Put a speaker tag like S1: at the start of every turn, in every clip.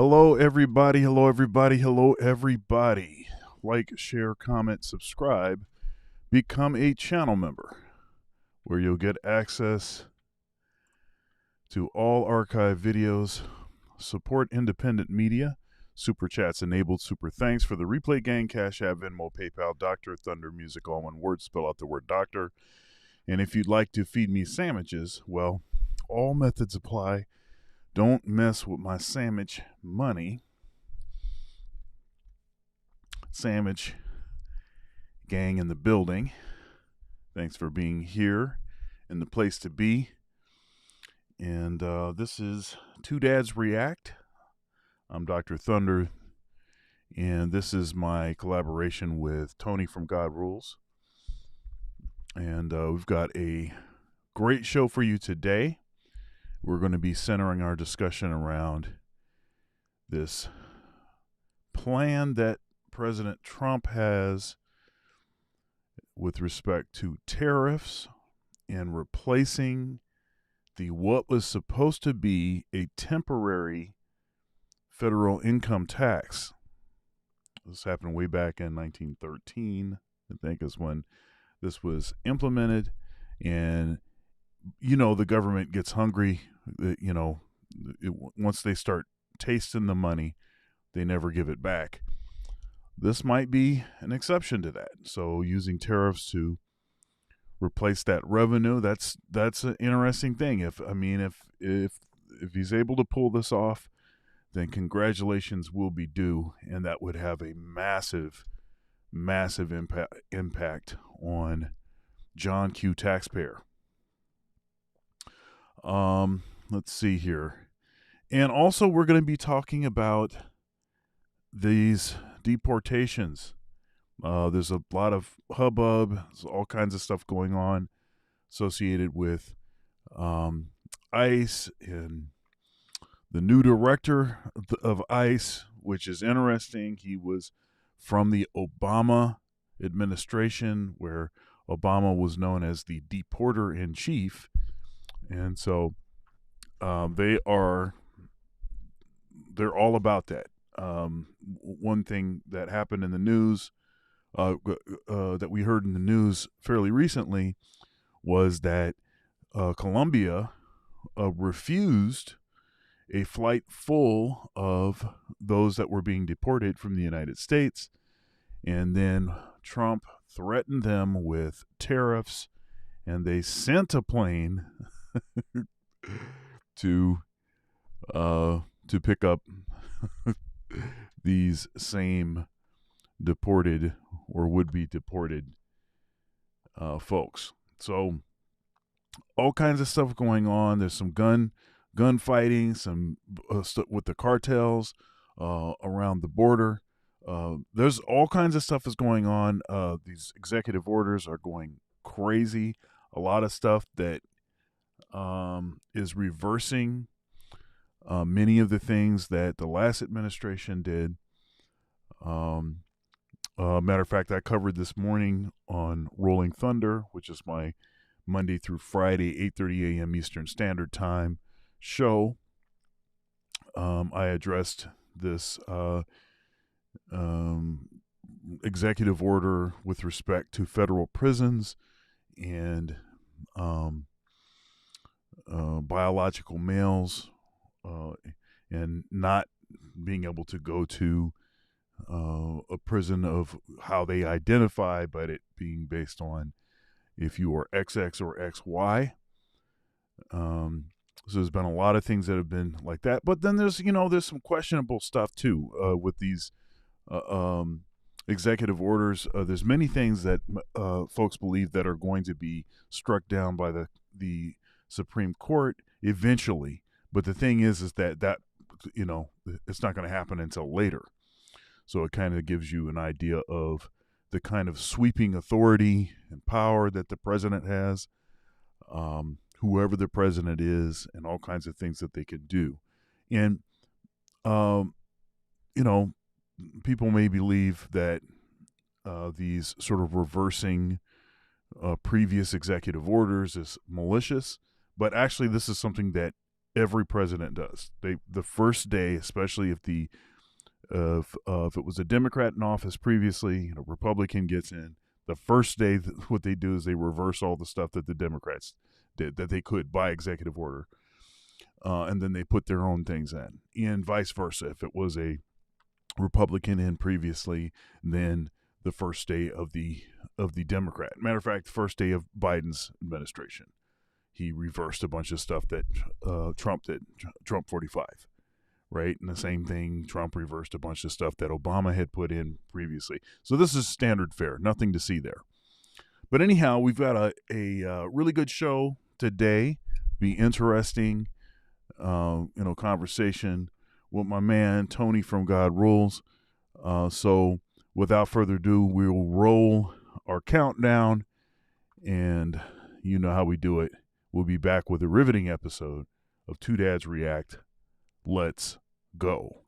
S1: Hello, everybody. Hello, everybody. Hello, everybody. Like, share, comment, subscribe, become a channel member where you'll get access to all archive videos, support independent media, super chats enabled, super thanks for the Replay Gang, Cash App, Venmo, PayPal, Dr. Thunder Music, all one word, spell out the word doctor. And if you'd like to feed me sandwiches, well, all methods apply. Don't mess with my sandwich money. Sandwich gang in the building. Thanks for being here in the place to be. And this is Two Dads React. I'm Dr. Thunder, and this is my collaboration with Tony from God Rules. And we've got a great show for you today. We're going to be centering our discussion around this plan that President Trump has with respect to tariffs and replacing what was supposed to be a temporary federal income tax. This happened way back in 1913, I think, is when this was implemented. And, the government gets hungry. Once they start tasting the money, they never give it back. This might be an exception to that. So using tariffs to replace that revenue, that's an interesting thing. If he's able to pull this off, then congratulations will be due, and that would have a massive impact on John Q. taxpayer. Let's see here. And also we're going to be talking about these deportations. There's a lot of hubbub. There's all kinds of stuff going on associated with ICE and the new director of ICE, which is interesting. He was from the Obama administration, where Obama was known as the deporter in chief. And so they're all about that. One thing that happened in the news that we heard in the news fairly recently was that Colombia refused a flight full of those that were being deported from the United States, and then Trump threatened them with tariffs, and they sent a plane to pick up these same deported or would-be deported folks. So all kinds of stuff going on. There's some gunfighting, some with the cartels around the border. There's all kinds of stuff is going on. These executive orders are going crazy. A lot of stuff that is reversing many of the things that the last administration did. Matter of fact, I covered this morning on Rolling Thunder, which is my Monday through Friday, 8:30 a.m. Eastern Standard Time show. I addressed this executive order with respect to federal prisons and biological males and not being able to go to a prison of how they identify, but it being based on if you are XX or XY. So there's been a lot of things that have been like that, but then there's some questionable stuff too with these executive orders. There's many things that folks believe that are going to be struck down by the Supreme Court eventually, but the thing is that it's not going to happen until later. So it kind of gives you an idea of the kind of sweeping authority and power that the president has, whoever the president is, and all kinds of things that they can do. And, people may believe that these sort of reversing previous executive orders is malicious, but actually this is something that Every president does. The first day, especially if it was a Democrat in office previously, a Republican gets in, the first day what they do is they reverse all the stuff that the Democrats did that they could by executive order, and then they put their own things in, and vice versa. If it was a Republican in previously, then the first day of the Democrat. Matter of fact, the first day of Biden's administration, he reversed a bunch of stuff that Trump did, Trump 45, right? And the same thing, Trump reversed a bunch of stuff that Obama had put in previously. So this is standard fare, nothing to see there. But anyhow, we've got a really good show today. Be interesting, conversation with my man Tony from God Rules. So without further ado, we'll roll our countdown, and you know how we do it. We'll be back with a riveting episode of Two Dads React. Let's go.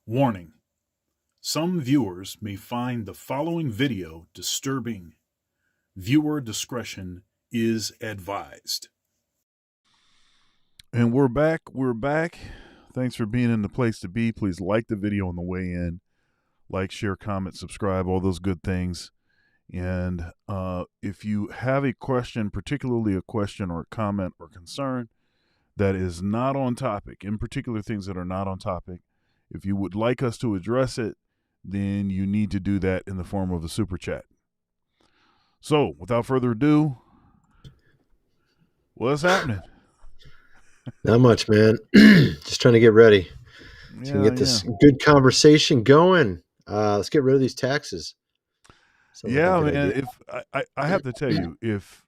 S1: Warning: some viewers may find the following video disturbing. Viewer discretion is advised. And we're back. Thanks for being in the place to be. Please like the video on the way in. Like, share, comment, subscribe, all those good things. And if you have a question, particularly a question or a comment or concern that is not on topic, in particular things that are not on topic, if you would like us to address it, then you need to do that in the form of a super chat. So, without further ado, What's happening?
S2: Not much, man. Just trying to get ready. So we can
S1: Yeah,
S2: get
S1: yeah.
S2: this good conversation going. Let's get rid of these taxes. Sounds like a
S1: Yeah,
S2: good
S1: man.
S2: idea.
S1: If I have to tell you, if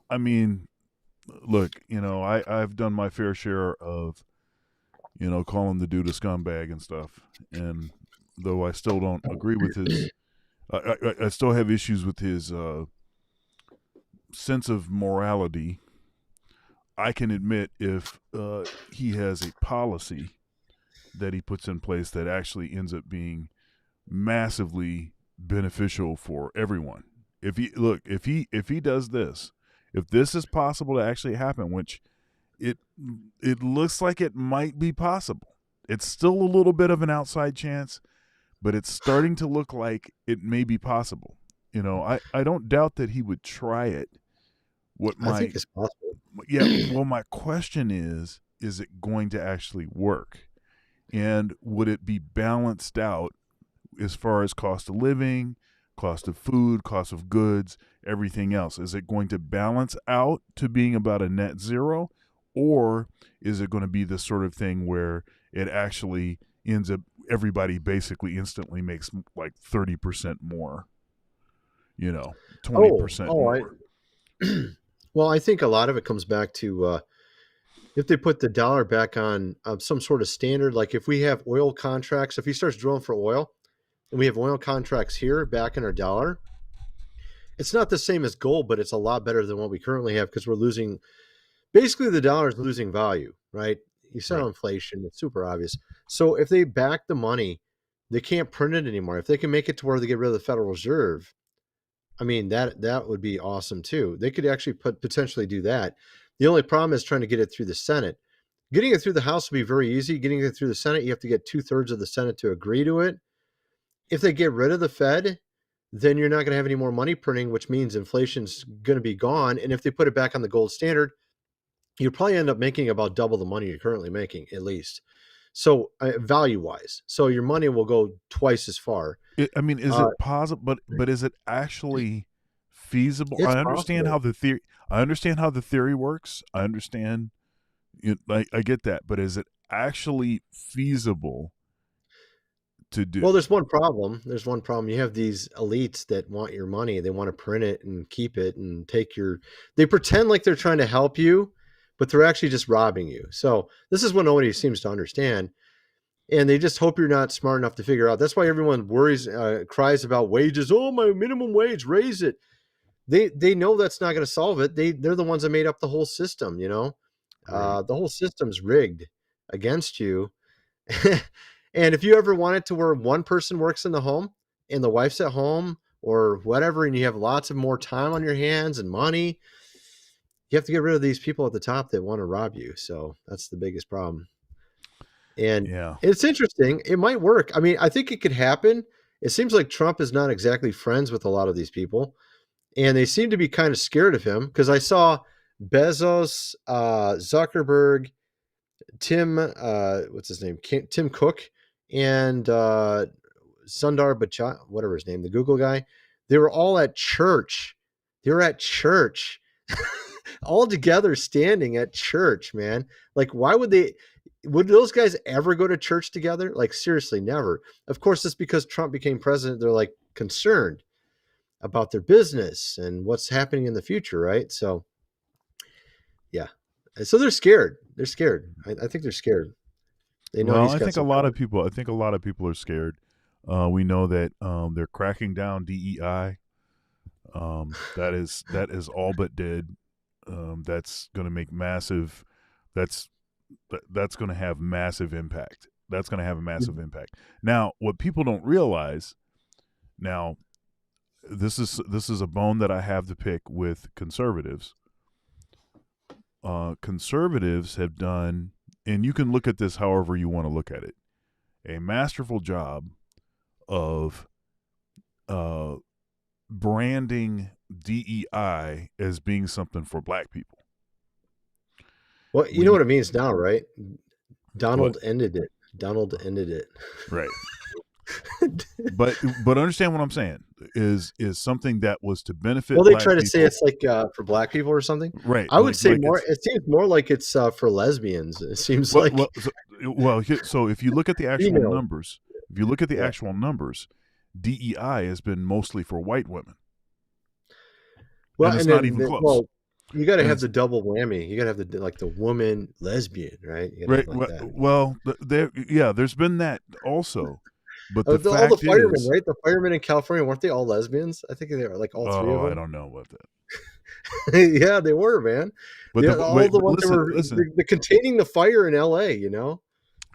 S1: I mean, look, I've done my fair share of, calling the dude a scumbag and stuff. And though I still don't agree with his, I still have issues with his sense of morality. I can admit if he has a policy that he puts in place that actually ends up being massively beneficial for everyone. If he does this, if this is possible to actually happen, which it it looks like it might be possible. It's still a little bit of an outside chance, but it's starting to look like it may be possible. I don't doubt that he would try it. What
S2: I
S1: my
S2: think it's possible.
S1: Yeah, well, my question is it going to actually work? And would it be balanced out as far as cost of living, cost of food, cost of goods, everything else? Is it going to balance out to being about a net zero? Or is it going to be this sort of thing where it actually ends up everybody basically instantly makes like 30% more,
S2: Oh,
S1: 20%
S2: oh,
S1: more?
S2: well, I think a lot of it comes back to if they put the dollar back on some sort of standard, like if we have oil contracts, if he starts drilling for oil and we have oil contracts here back in our dollar, it's not the same as gold, but it's a lot better than what we currently have because we're losing basically the dollar is losing value, right? You saw
S1: Right.
S2: inflation, it's super obvious. So if they back the money, they can't print it anymore. If they can make it to where they get rid of the Federal Reserve, I mean that would be awesome too. They could actually potentially do that. The only problem is trying to get it through the Senate. Getting it through the House would be very easy. Getting it through the Senate, you have to get 2/3 of the Senate to agree to it. If they get rid of the Fed, then you're not going to have any more money printing, which means inflation's going to be gone. And if they put it back on the gold standard, you probably end up making about double the money you're currently making, at least. So value wise, so your money will go twice as far.
S1: I mean, is
S2: Uh,
S1: it possible? But is it actually feasible?
S2: it's possible.
S1: I understand how the theory works. I understand. I get that. But is it actually feasible to do?
S2: Well, there's one problem. There's one problem. You have these elites that want your money. They want to print it and keep it and take your. They pretend like they're trying to help you, but they're actually just robbing you. So this is what nobody seems to understand, and they just hope you're not smart enough to figure out. That's why everyone worries, cries about wages. Oh, my minimum wage, raise it. They know that's not going to solve it. They're the ones that made up the whole system.
S1: Right.
S2: The whole system's rigged against you. And if you ever want it to where one person works in the home and the wife's at home or whatever, and you have lots of more time on your hands and money, you have to get rid of these people at the top that want to rob you. So that's the biggest problem. And
S1: Yeah.
S2: it's interesting. It might work. I mean, I think it could happen. It seems like Trump is not exactly friends with a lot of these people, and they seem to be kind of scared of him because I saw Bezos, Zuckerberg, Tim, what's his name? Tim Cook, and Sundar Pichai, whatever his name, the Google guy. They were all at church. They were at church, all together, standing at church. Man, like, why would they? Would those guys ever go to church together? Like, seriously, never. Of course, it's because Trump became president. They're like concerned about their business and what's happening in the future, right? So, yeah. So they're scared. They're scared. I think they're scared. They know
S1: Well,
S2: he's got some
S1: I think a lot of people are scared. We know that they're cracking down DEI. That is all but dead. That's going to make massive. That's that's going to have massive impact. That's going to have a massive impact. Now, what people don't realize now, this is a bone that I have to pick with conservatives. Conservatives have done, and you can look at this however you want to look at it, a masterful job of uh, branding DEI as being something for black people.
S2: Well, you know
S1: We
S2: what it means now, right?
S1: What?
S2: Donald ended it. Donald ended it.
S1: Right. but understand what I'm saying is something that was to benefit
S2: Well, they
S1: black
S2: try to say
S1: people,
S2: it's like for black people or something.
S1: right?
S2: I would say
S1: Like
S2: more.
S1: it's
S2: It seems more like it's for lesbians. It seems
S1: well,
S2: like
S1: so if you look at the actual
S2: female.
S1: numbers, if you look at the
S2: Yeah.
S1: actual numbers, DEI has been mostly for white women,
S2: Well,
S1: and it's
S2: and
S1: not
S2: then
S1: even close.
S2: well, you got to
S1: And
S2: have
S1: it's
S2: the double whammy. You got to have the like the woman lesbian, right? You got to
S1: right.
S2: have like that.
S1: Well, there, yeah, there's been that also, but the
S2: All the
S1: fact
S2: firemen,
S1: is,
S2: right? The firemen in California weren't they all lesbians? I think they were like all three of
S1: oh, I
S2: them.
S1: don't know about that.
S2: Yeah, they were, man.
S1: But the
S2: All
S1: wait,
S2: the
S1: but
S2: ones that were
S1: listen,
S2: the containing the fire in L.A. You know, all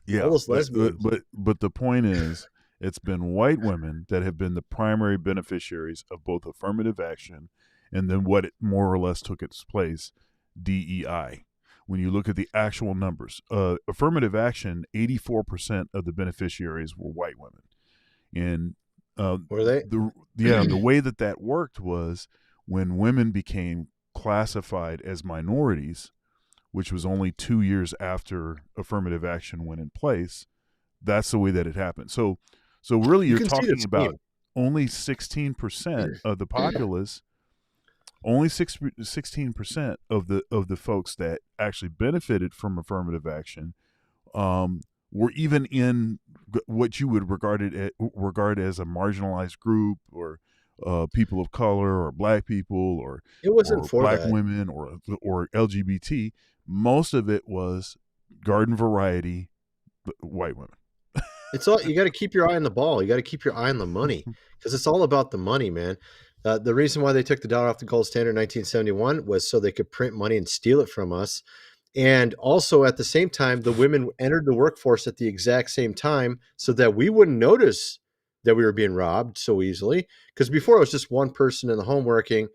S1: yeah,
S2: those lesbians.
S1: but the point is, it's been white women that have been the primary beneficiaries of both affirmative action and then what it more or less took its place, DEI. When you look at the actual numbers, affirmative action, 84% of the beneficiaries were white women, and
S2: Were they?
S1: the way that worked was when women became classified as minorities, which was only 2 years after affirmative action went in place. That's the way that it happened. So really,
S2: You
S1: you're
S2: can see
S1: talking
S2: the
S1: about
S2: scheme.
S1: only 16% of the populace, only 16% of the folks that actually benefited from affirmative action were even in what you would regard as a marginalized group, or people of color, or black people,
S2: It wasn't
S1: or
S2: for
S1: black
S2: that.
S1: women, or LGBT. Most of it was garden variety white women.
S2: It's all you got to keep your eye on the ball. You got to keep your eye on the money because it's all about the money, man. The reason why they took the dollar off the gold standard in 1971 was so they could print money and steal it from us. And also at the same time, the women entered the workforce at the exact same time so that we wouldn't notice that we were being robbed so easily. Because before it was just one person in the home working.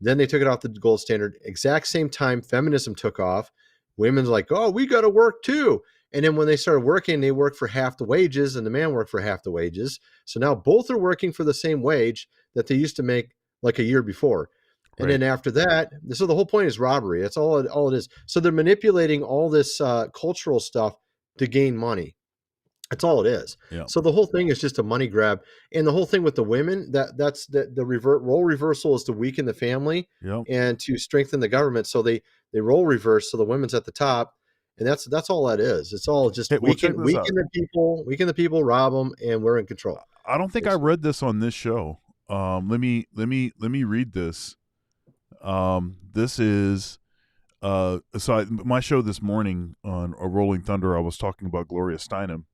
S2: Then they took it off the gold standard. Exact same time, feminism took off. Women's like, oh, we got to work too. And then when they started working, they worked for half the wages and the man worked for half the wages. So now both are working for the same wage that they used to make like a year before. And
S1: Right.
S2: then after that, so the whole point is robbery. That's all it is. So they're manipulating all this cultural stuff to gain money. That's all it is.
S1: Yeah.
S2: So the whole thing is just a money grab. And the whole thing with the women, that's the role reversal is to weaken the family
S1: Yep.
S2: and to strengthen the government. So they role reverse so the women's at the top. And that's all that is. It's all just
S1: Hey, well, check this out.
S2: weaken the people, rob them, and we're in control.
S1: I don't think I read this on this show. Let me read this. This is my show this morning on a Rolling Thunder. I was talking about Gloria Steinem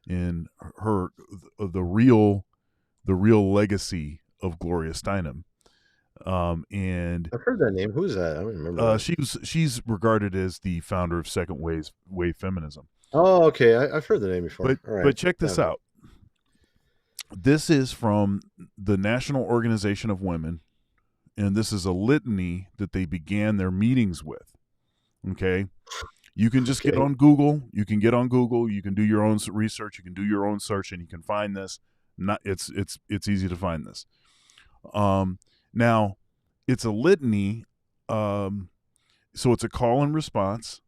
S1: and the real legacy of Gloria Steinem. And
S2: I've heard that name. Who's that? I don't remember.
S1: She's regarded as the founder of second wave feminism.
S2: Oh, okay. I've heard the name before. All right.
S1: But check this out. This is from the National Organization of Women, and this is a litany that they began their meetings with. Okay. You can just get on Google. You can get on Google. You can do your own research. You can do your own search, and you can find this. It's easy to find this. Now, it's a litany, so it's a call and response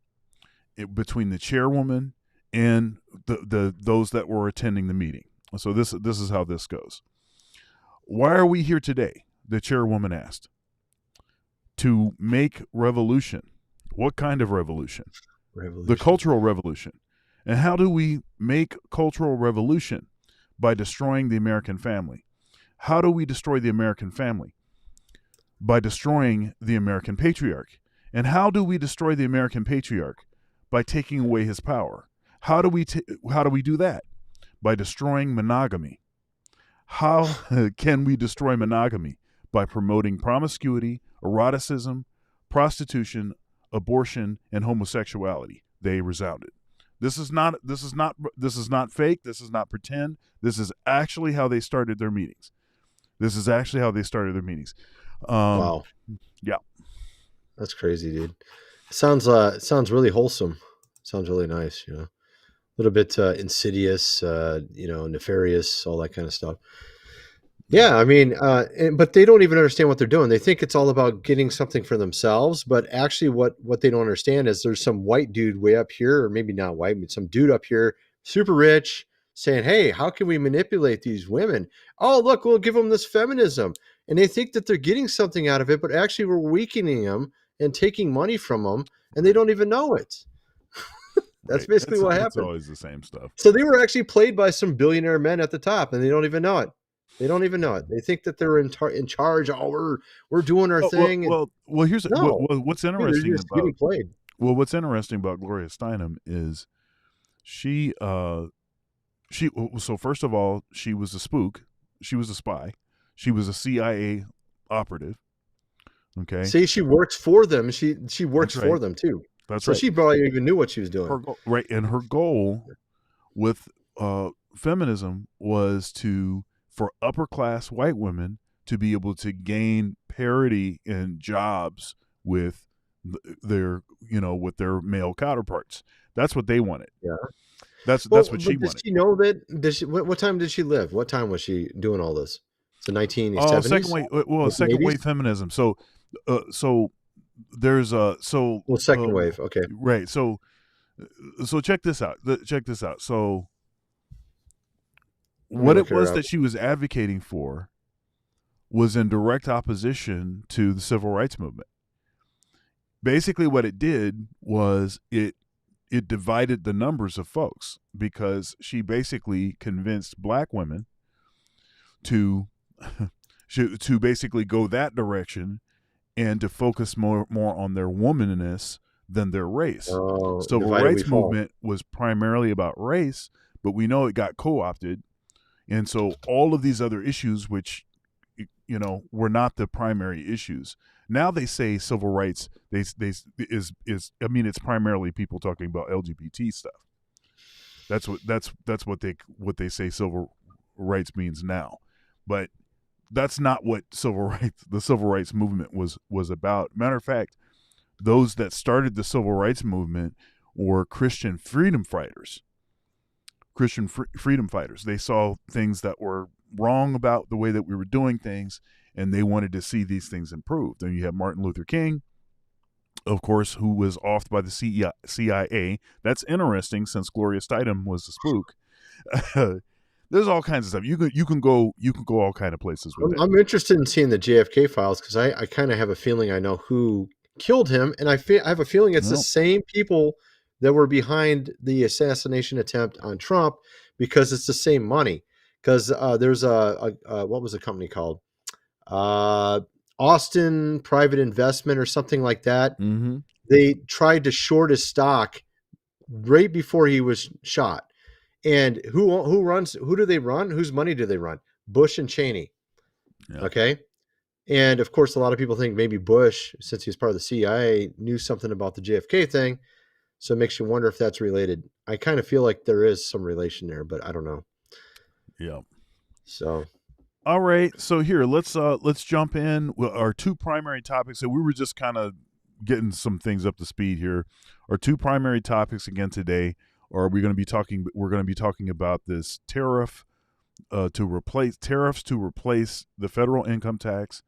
S1: between the chairwoman and the those that were attending the meeting. So this is how this goes. Why are we here today? The chairwoman asked. To make revolution. What kind of revolution? The cultural revolution. And how do we make cultural revolution? By destroying the American family. How do we destroy the American family? By destroying the American patriarch. And how do we destroy the American patriarch? By taking away his power. How do we do that? By destroying monogamy. How can we destroy monogamy? By promoting promiscuity, eroticism, prostitution, abortion, and homosexuality. They resounded. This is not fake. This is not pretend. This is actually how they started their meetings.
S2: Wow.
S1: Yeah.
S2: That's crazy, dude. It sounds really wholesome. Sounds really nice, a little bit insidious, nefarious, all that kind of stuff. Yeah, I mean, but they don't even understand what they're doing. They think it's all about getting something for themselves, but actually what they don't understand is there's some white dude way up here, or maybe not white, but some dude up here, super rich, saying, "Hey, how can we manipulate these women? Oh, look, we'll give them this feminism." And they think that they're getting something out of it, but actually we're weakening them and taking money from them, and they
S1: Right.
S2: don't even know it. That's
S1: Right.
S2: basically what
S1: It's
S2: happened.
S1: always the same stuff.
S2: So they were actually played by some billionaire men at the top, and they don't even know it. They don't even know it. They think that they're in charge. Oh, we're doing our
S1: Oh, well,
S2: thing. And
S1: well, well. Here's
S2: no,
S1: what's
S2: they're
S1: interesting
S2: just getting
S1: about
S2: played.
S1: what's interesting about Gloria Steinem is she so first of all, she was a spook. She was a spy. She was a CIA operative. Okay,
S2: See, she works for them. She works
S1: that's
S2: for
S1: right.
S2: them too.
S1: That's
S2: So
S1: right.
S2: she probably even knew what she was doing.
S1: Right, and her goal with feminism was for upper class white women to be able to gain parity in jobs with their with their male counterparts. That's what they wanted.
S2: Yeah.
S1: That's
S2: Well,
S1: what she
S2: but does
S1: wanted.
S2: she know that? Does she? What time did she live? What time was she doing all this? So
S1: Oh,
S2: 1970s,
S1: second
S2: 1980s.
S1: wave feminism. So there's
S2: Well, second wave. Okay,
S1: right. So check this out. Check this out. So
S2: let me
S1: what
S2: look
S1: it
S2: her
S1: was
S2: up.
S1: that she was advocating for was in direct opposition to the civil rights movement. Basically, what it did was it divided the numbers of folks, because she basically convinced black women to to basically go that direction and to focus more on their womanness than their race.
S2: Oh,
S1: Civil
S2: divided we
S1: rights
S2: fall.
S1: movement was primarily about race, but we know it got co-opted, and so all of these other issues, which were not the primary issues. Now they say civil rights. They is I mean, it's primarily people talking about LGBT stuff. That's what they say civil rights means now, but that's not what the civil rights movement was about. Matter of fact, those that started the civil rights movement were Christian freedom fighters. Freedom fighters. They saw things that were wrong about the way that we were doing things, and they wanted to see these things improved. And you have Martin Luther King, of course, who was offed by the CIA. That's interesting, since Gloria Steinem was a spook. There's all kinds of stuff. You can go all kind of places with that.
S2: I'm interested in seeing the JFK files because I kind of have a feeling I know who killed him, and I have a feeling it's the
S1: Well,
S2: same people that were behind the assassination attempt on Trump because it's the same money. Because there's a what was the company called? Uh, Austin Private Investment or something like that.
S1: mm-hmm.
S2: They tried to short his stock right before he was shot. And who do they run? Whose money do they run? Bush and Cheney.
S1: Yeah.
S2: Okay. And of course, a lot of people think maybe Bush, since he was part of the CIA, knew something about the JFK thing. So it makes you wonder if that's related. I kind of feel like there is some relation there, but I don't know.
S1: Yeah.
S2: So
S1: All right. So here, let's jump in. Our two primary topics. So we were just kind of getting some things up to speed here. Our two primary topics again today are we're going to be talking about this tariffs to replace the federal income tax,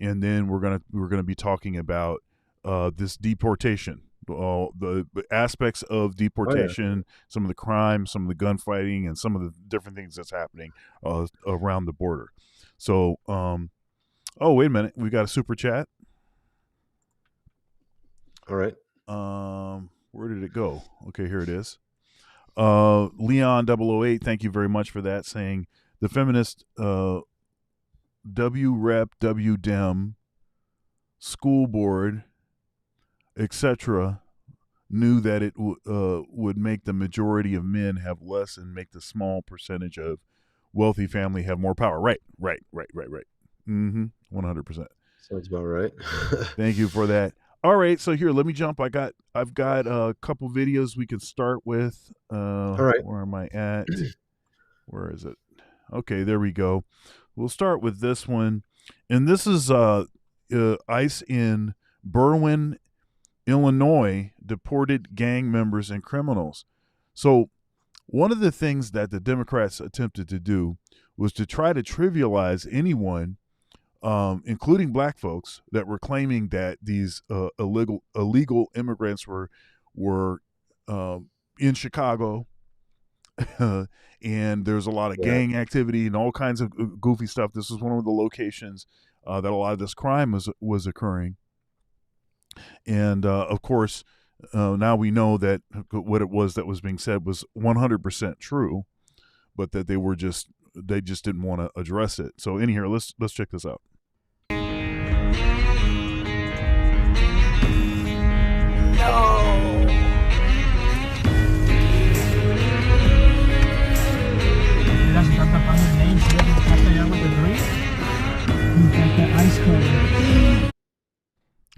S1: and then we're gonna be talking about this deportation, the aspects of
S2: oh yeah.
S1: deportation, some of the crime, some of the gunfighting, and some of the different things that's happening around the border. So, oh wait a minute, we got a super chat.
S2: All right.
S1: Where did it go? Okay, here it is. Leon 008, thank you very much for that, saying the feminist W Rep, W Dem, school board, etc., knew that it would make the majority of men have less and make the small percentage of wealthy family have more power. Right. Mm-hmm. 100%.
S2: Sounds about right.
S1: Thank you for that. All right, so here, let me jump. I've got a couple videos we can start with.
S2: All right.
S1: Where am I at? Where is it? Okay, there we go. We'll start with this one, and this is ICE in Berwyn, Illinois, deported gang members and criminals. So, one of the things that the Democrats attempted to do was to try to trivialize anyone, including black folks, that were claiming that these illegal immigrants were in Chicago and there's a lot of
S2: Yeah.
S1: gang activity and all kinds of goofy stuff. This was one of the locations that a lot of this crime was occurring. And of course, now we know that what it was that was being said was 100% true, but that they just didn't want to address it. So in here, let's check this out.
S3: Ya se está tapando el lane, se está pegando el drink. Ice cold.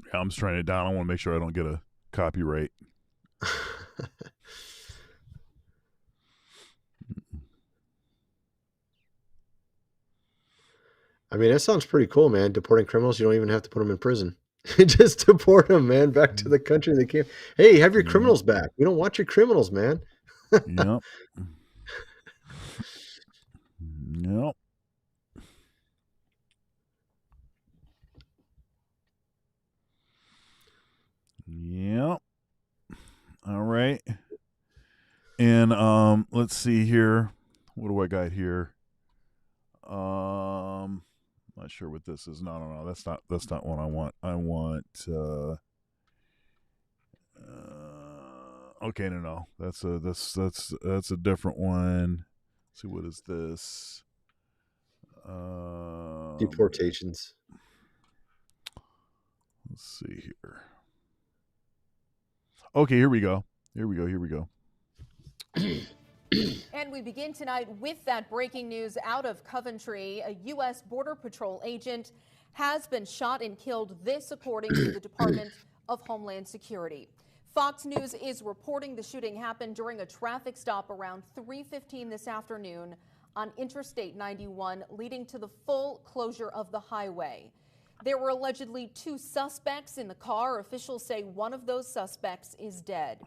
S1: Yeah, I'm just trying it down. I want to make sure I don't get a copyright.
S2: I mean, that sounds pretty cool, man. Deporting criminals, you don't even have to put them in prison. Just deport them, man, back to the country they came. Hey, have your criminals back. We don't want your criminals, man.
S1: Yep. Yep. Yep. All right. And let's see here. What do I got here? Not sure what this is. No. That's not what I want. I want okay, no. That's a different one. Let's see, what is this?
S2: Deportations.
S1: Let's see here. Okay, here we go.
S4: And we begin tonight with that breaking news out of Coventry. A U.S. Border Patrol agent has been shot and killed, this according to the Department of Homeland Security. Fox News is reporting the shooting happened during a traffic stop around 3:15 this afternoon on Interstate 91, leading to the full closure of the highway. There were allegedly 2 suspects in the car. Officials say one of those suspects is dead.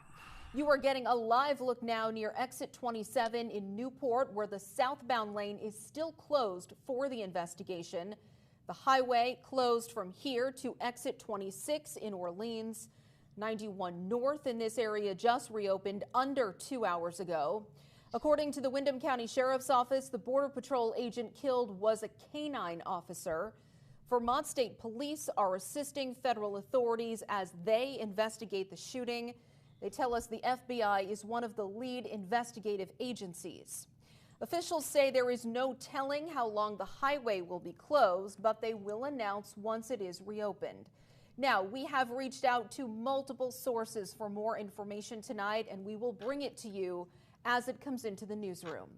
S4: You are getting a live look now near exit 27 in Newport, where the southbound lane is still closed for the investigation. The highway closed from here to exit 26 in Orleans. 91 North in this area just reopened under 2 hours ago. According to the Windham County Sheriff's Office, the Border Patrol agent killed was a canine officer. Vermont State Police are assisting federal authorities as they investigate the shooting. They tell us the FBI is one of the lead investigative agencies. Officials say there is no telling how long the highway will be closed, but they will announce once it is reopened. Now, we have reached out to multiple sources for more information tonight, and we will bring it to you as it comes into the newsroom.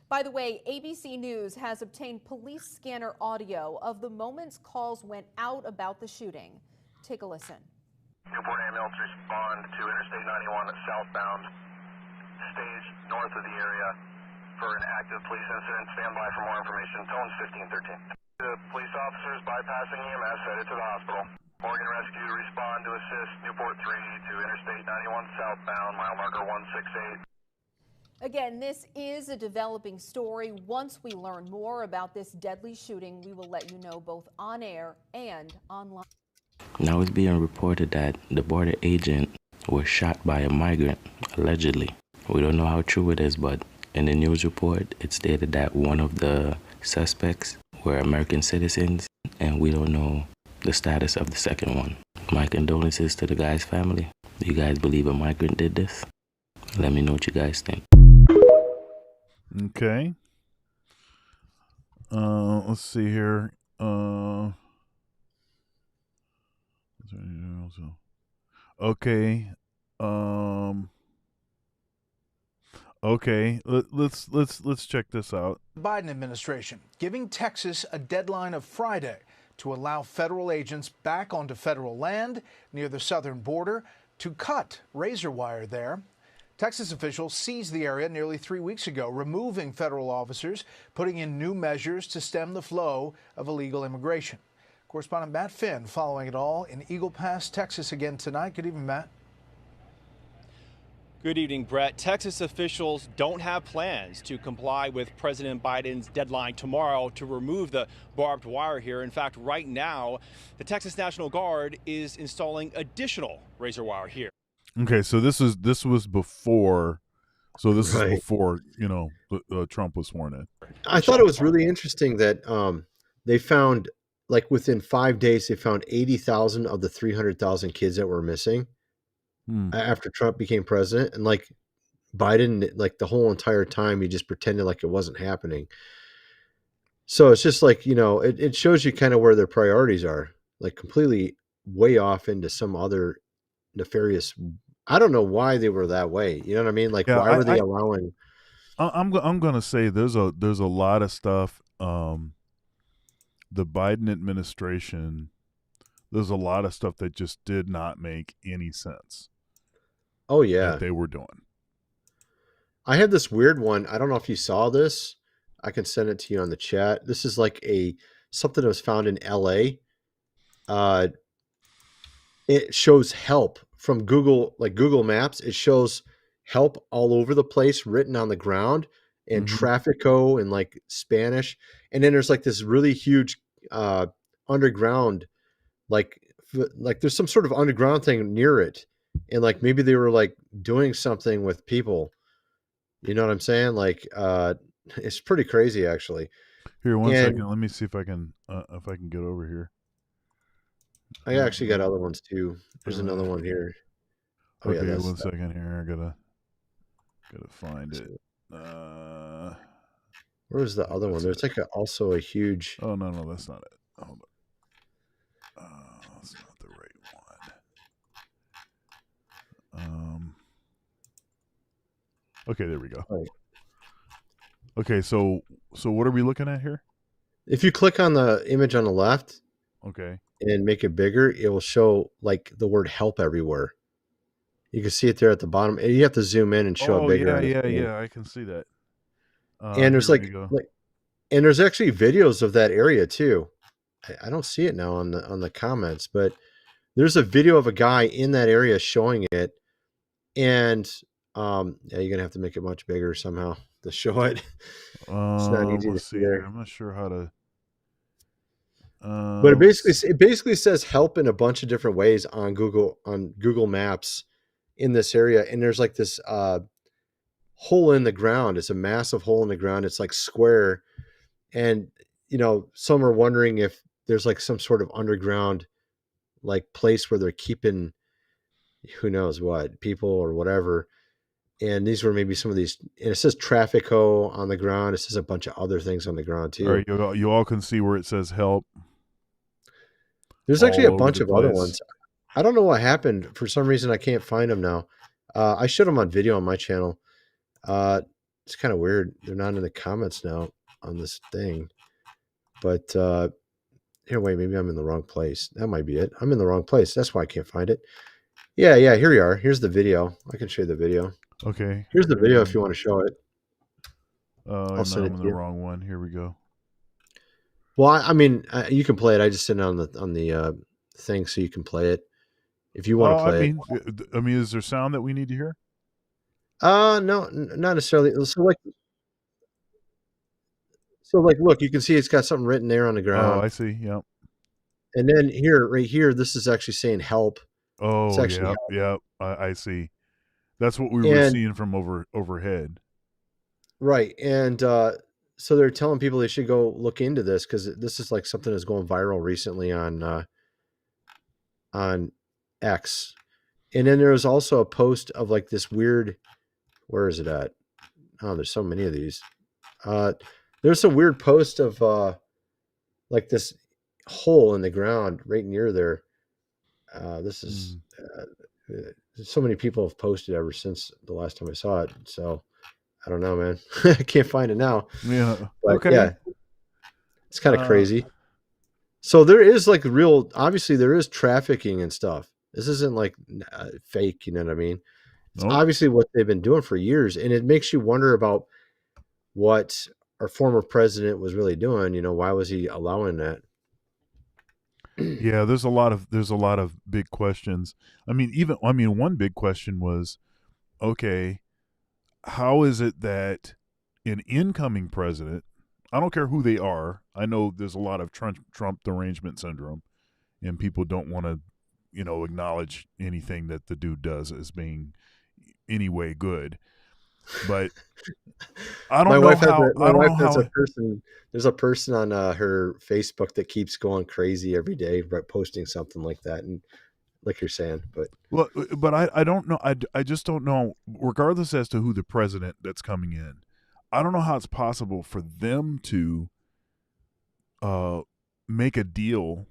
S4: By the way, ABC News has obtained police scanner audio of the moments calls went out about the shooting. Take a listen.
S5: Newport ambulance respond to Interstate 91 southbound, stage north of the area for an active police incident. Stand by for more information. Tones 1513. The police officers bypassing EMS headed to the hospital. Oregon Rescue to respond to assist Newport 3 to Interstate 91 southbound, mile marker 168.
S4: Again, this is a developing story. Once we learn more about this deadly shooting, we will let you know both on air and online.
S6: Now it's being reported that the border agent was shot by a migrant, allegedly. We don't know how true it is, but in the news report, it stated that one of the suspects were American citizens, and we don't know the status of the second one. My condolences to the guy's family. Do you guys believe a migrant did this? Let me know what you guys think.
S1: Okay. Let's see here. Okay. Okay. Let's check this out.
S7: Biden administration giving Texas a deadline of Friday to allow federal agents back onto federal land near the southern border to cut razor wire there. Texas officials seized the area nearly 3 weeks ago, removing federal officers, putting in new measures to stem the flow of illegal immigration. Correspondent Matt Finn following it all in Eagle Pass, Texas again tonight. Good evening, Matt.
S8: Good evening, Brett. Texas officials don't have plans to comply with President Biden's deadline tomorrow to remove the barbed wire here. In fact, right now, the Texas National Guard is installing additional razor wire here.
S1: Okay, so this was before So this is
S2: Right.
S1: before, Trump was sworn in.
S2: I thought it was really interesting that they found, like, within 5 days, they found 80,000 of the 300,000 kids that were missing after Trump became president. And, like, Biden, like, the whole entire time, he just pretended like it wasn't happening. So it's just like, it shows you kind of where their priorities are, like completely way off into some other nefarious. I don't know why they were that way. You know what I mean? Like,
S1: Yeah,
S2: why were they allowing?
S1: I'm gonna say there's a lot of stuff. The Biden administration, there's a lot of stuff that just did not make any sense.
S2: Oh yeah,
S1: that they were doing.
S2: I had this weird one. I don't know if you saw this. I can send it to you on the chat. This is like something that was found in LA. It shows help from Google, like Google Maps. It shows help all over the place written on the ground, and Trafico in like Spanish. And then there's like this really huge underground, like there's some sort of underground thing near it. And like maybe they were like doing something with people. You know what I'm saying? Like it's pretty crazy actually.
S1: Here, one second. Let me see if I can get over here.
S2: I actually got other ones too. There's another one here.
S1: Oh, okay, yeah, 1 second here. I gotta find it.
S2: Where's the other one? There's like also a huge.
S1: Oh no, that's not it. Hold on. That's not the right one. Okay, there we go.
S2: Right.
S1: Okay, so what are we looking at here?
S2: If you click on the image on the left,
S1: okay,
S2: and make it bigger, it will show like the word "help" everywhere. You can see it there at the bottom. And you have to zoom in and show it bigger.
S1: Yeah, I can see that.
S2: And there's and there's actually videos of that area too. I don't see it now on the comments, but there's a video of a guy in that area showing it. And yeah, you're gonna have to make it much bigger somehow to show it. It's not easy to see there.
S1: I'm not sure how to.
S2: But it basically says help in a bunch of different ways on Google Maps in this area. And there's like this hole in the ground. It's a massive hole in the ground. It's like square. And, some are wondering if there's like some sort of underground like place where they're keeping who knows what, people or whatever. And these were maybe some of these, and it says Trafico on the ground. It says a bunch of other things on the ground too.
S1: All right, you all can see where it says help.
S2: There's actually a bunch of other ones. I don't know what happened. For some reason, I can't find them now. I showed them on video on my channel. It's kind of weird. They're not in the comments now on this thing. But here, wait, maybe I'm in the wrong place. That might be it. I'm in the wrong place. That's why I can't find it. Yeah, here you are. Here's the video. I can show you the video.
S1: Okay.
S2: Here's the video if you want to show it.
S1: I'll send it to you. Wrong one. Here we go.
S2: Well, I mean, you can play it. I just sent it on the thing so you can play it if you want to play
S1: it. I mean, is there sound that we need to hear?
S2: No, not necessarily. So like, look, you can see it's got something written there on the ground.
S1: Oh, I see. Yep.
S2: And then right here, this is actually saying help.
S1: Oh, yeah. I see. That's what we were seeing from overhead. Right.
S2: And so they're telling people they should go look into this because this is like something that's going viral recently on X. And then there was also a post of like this weird, where is it at? Oh, there's so many of these. There's a weird post of like this hole in the ground right near there. This is so many people have posted ever since the last time I saw it. So I don't know, man. I can't find it now.
S1: Yeah.
S2: But
S1: okay.
S2: Yeah, it's kind of crazy. So there is like obviously there is trafficking and stuff. This isn't like fake, you know what I mean? It's obviously what they've been doing for years. And it makes you wonder about what our former president was really doing. Why was he allowing that?
S1: Yeah, there's a lot of big questions. I mean, one big question was, okay, how is it that an incoming president, I don't care who they are, I know there's a lot of Trump derangement syndrome, and people don't want to, acknowledge anything that the dude does as being anyway good. But I
S2: My
S1: don't know
S2: wife has
S1: how.
S2: a, my
S1: I don't
S2: wife
S1: know
S2: has
S1: how.
S2: a person. There's a person on her Facebook that keeps going crazy every day, right, posting something like that, and like you're saying, but
S1: Well, but I don't know. I just don't know. Regardless as to who the president that's coming in, I don't know how it's possible for them to make a deal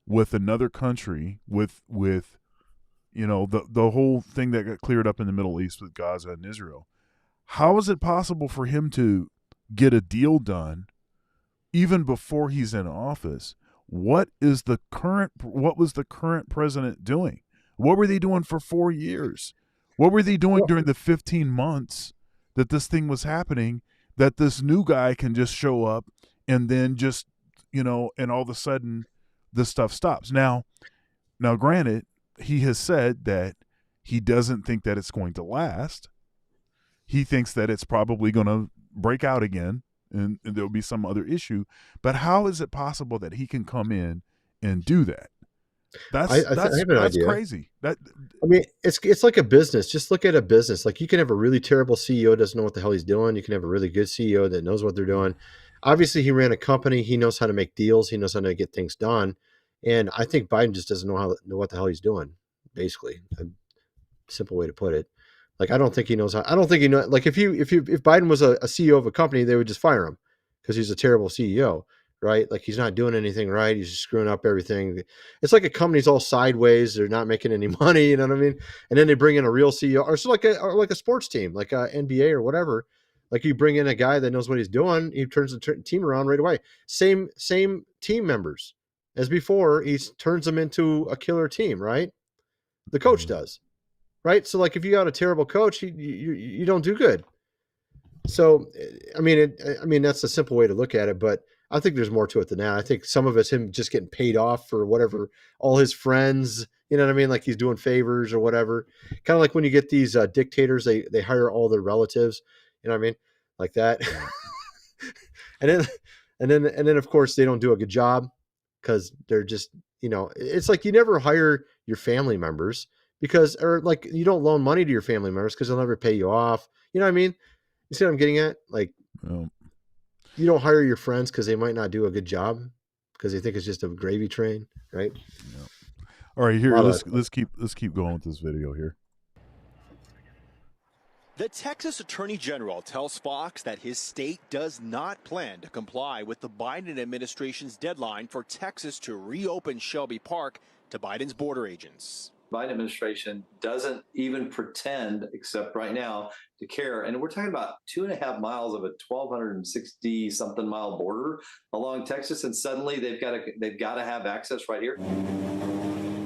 S1: with another country with the whole thing that got cleared up in the Middle East with Gaza and Israel. How is it possible for him to get a deal done even before he's in office? What was the current president doing? What were they doing for 4 years? What were they doing during the 15 months that this thing was happening, that this new guy can just show up and then just, and all of a sudden this stuff stops? Now granted, he has said that he doesn't think that it's going to last. He thinks that it's probably going to break out again and there'll be some other issue. But how is it possible that he can come in and do that?
S2: I have an idea.
S1: Crazy.
S2: I mean, it's like a business. Just look at a business. Like, you can have a really terrible CEO doesn't know what the hell he's doing. You can have a really good CEO that knows what they're doing. Obviously, he ran a company. He knows how to make deals. He knows how to get things done. And I think Biden just doesn't know what the hell he's doing. Basically, a simple way to put it. Like, I don't think he knows how. I don't think he knows. Like, if Biden was a CEO of a company, they would just fire him because he's a terrible CEO, right? Like, he's not doing anything right. He's just screwing up everything. It's like a company's all sideways. They're not making any money. You know what I mean? And then they bring in a real CEO, or so like a sports team, like a NBA or whatever. Like, you bring in a guy that knows what he's doing, he turns the team around right away. Same team members as before. He turns them into a killer team, right? The coach does. Right. So, like, if you got a terrible coach, you don't do good. So, I mean, that's a simple way to look at it, but I think there's more to it than that. I think some of it's him just getting paid off for whatever, all his friends, you know what I mean? Like, he's doing favors or whatever. Kind of like when you get these dictators, they hire all their relatives, you know what I mean? Like that. and then of course they don't do a good job because they're just, it's like you never hire your family members or like you don't loan money to your family members because they'll never pay you off. You know what I mean? You see what I'm getting at? Like, you don't hire your friends because they might not do a good job because they think it's just a gravy train, right?
S1: Yeah. All right, here let's keep going with this video here.
S8: The Texas Attorney General tells Fox that his state does not plan to comply with the Biden administration's deadline for Texas to reopen Shelby Park to Biden's border agents.
S9: Biden administration doesn't even pretend, except right now, to care. And we're talking about 2.5 miles of a 1,260 something mile border along Texas, and suddenly they've got to have access right here.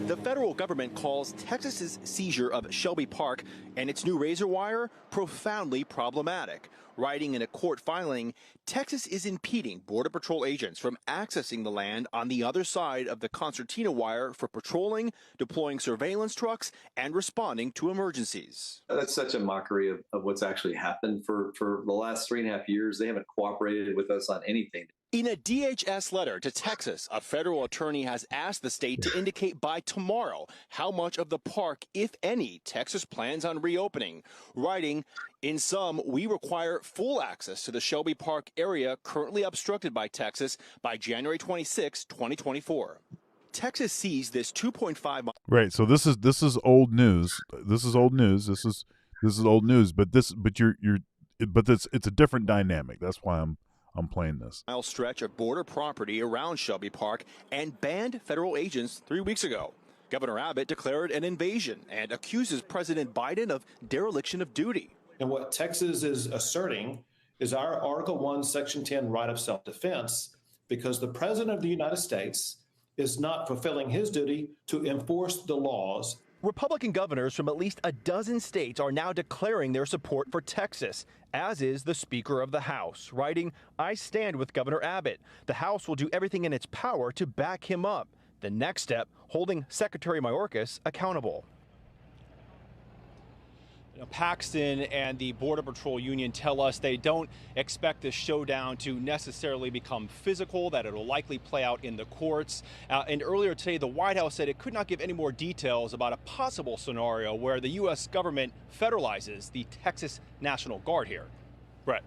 S8: The federal government calls Texas's seizure of Shelby Park and its new razor wire profoundly problematic. Writing in a court filing, Texas is impeding Border Patrol agents from accessing the land on the other side of the concertina wire for patrolling, deploying surveillance trucks, and responding to emergencies.
S9: That's such a mockery of what's actually happened for the last 3.5 years. They haven't cooperated with us on anything.
S8: In a DHS letter to Texas, a federal attorney has asked the state to indicate by tomorrow how much of the park, if any, Texas plans on reopening. Writing, in sum, we require full access to the Shelby Park area currently obstructed by Texas by January 26, 2024. Texas seized this 2.5 mile.
S1: Right. So this is old news. This is old news. This is old news. But it's a different dynamic. That's why I'm playing this.
S8: Mile stretch of border property around Shelby Park and banned federal agents 3 weeks ago. Governor Abbott declared an invasion and accuses President Biden of dereliction of duty.
S10: And what Texas is asserting is our Article 1, Section 10 right of self-defense, because the President of the United States is not fulfilling his duty to enforce the laws.
S8: Republican governors from at least a dozen states are now declaring their support for Texas, as is the Speaker of the House, writing, I stand with Governor Abbott. The House will do everything in its power to back him up. The next step, holding Secretary Mayorkas accountable. Paxton and the Border Patrol Union tell us they don't expect this showdown to necessarily become physical, that it'll likely play out in the courts. And earlier today, the White House said it could not give any more details about a possible scenario where the U.S. government federalizes the Texas National Guard here. Brett.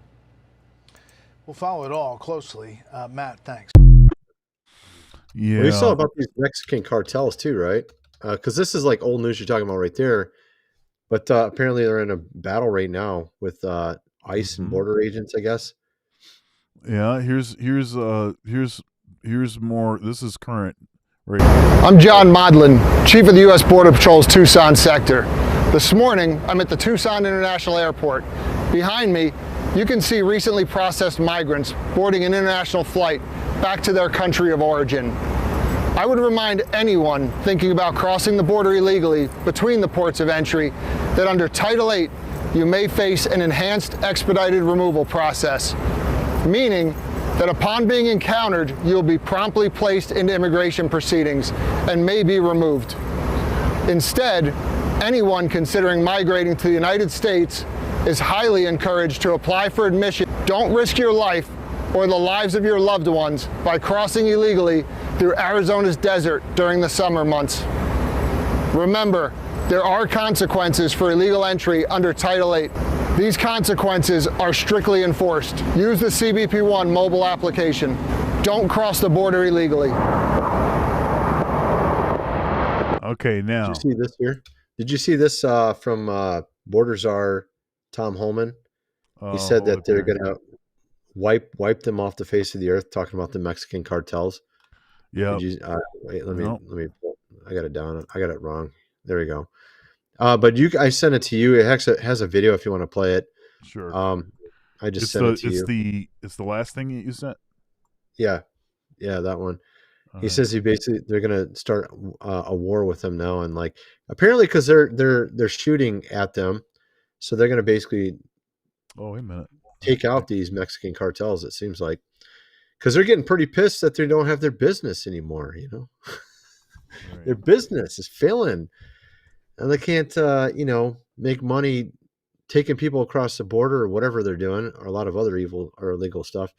S7: We'll follow it all closely. Matt, thanks.
S1: Yeah.
S2: We saw about these Mexican cartels too, right? Because this is like old news you're talking about right there. But apparently they're in a battle right now with ICE and border agents, I guess.
S1: Yeah, here's more. This is current. Right here.
S11: I'm John Modlin, Chief of the U.S. Border Patrol's Tucson sector. This morning, I'm at the Tucson International Airport. Behind me, you can see recently processed migrants boarding an international flight back to their country of origin. I would remind anyone thinking about crossing the border illegally between the ports of entry that under Title VIII, you may face an enhanced expedited removal process, meaning that upon being encountered, you'll be promptly placed into immigration proceedings and may be removed. Instead, anyone considering migrating to the United States is highly encouraged to apply for admission. Don't risk your life or the lives of your loved ones by crossing illegally through Arizona's desert during the summer months. Remember, there are consequences for illegal entry under Title VIII. These consequences are strictly enforced. Use the CBP One mobile application. Don't cross the border illegally.
S1: Okay, now.
S2: Did you see this here? Did you see this from Border Czar Tom Homan? He said that they're going to wipe them off the face of the earth, talking about the Mexican cartels.
S1: Yeah.
S2: Wait, let me. I got it down. I got it wrong. There we go. But I sent it to you. It has a video if you want to play it.
S1: Sure.
S2: I just sent it to you.
S1: It's the last thing that you sent.
S2: Yeah, that one. He says they're gonna start a war with them now, and like apparently because they're shooting at them, so they're gonna basically.
S1: Oh, wait a minute.
S2: Take out these Mexican cartels. It seems like because they're getting pretty pissed that they don't have their business anymore. You know, right. Their business is failing, and they can't make money taking people across the border or whatever they're doing, or a lot of other evil or illegal stuff.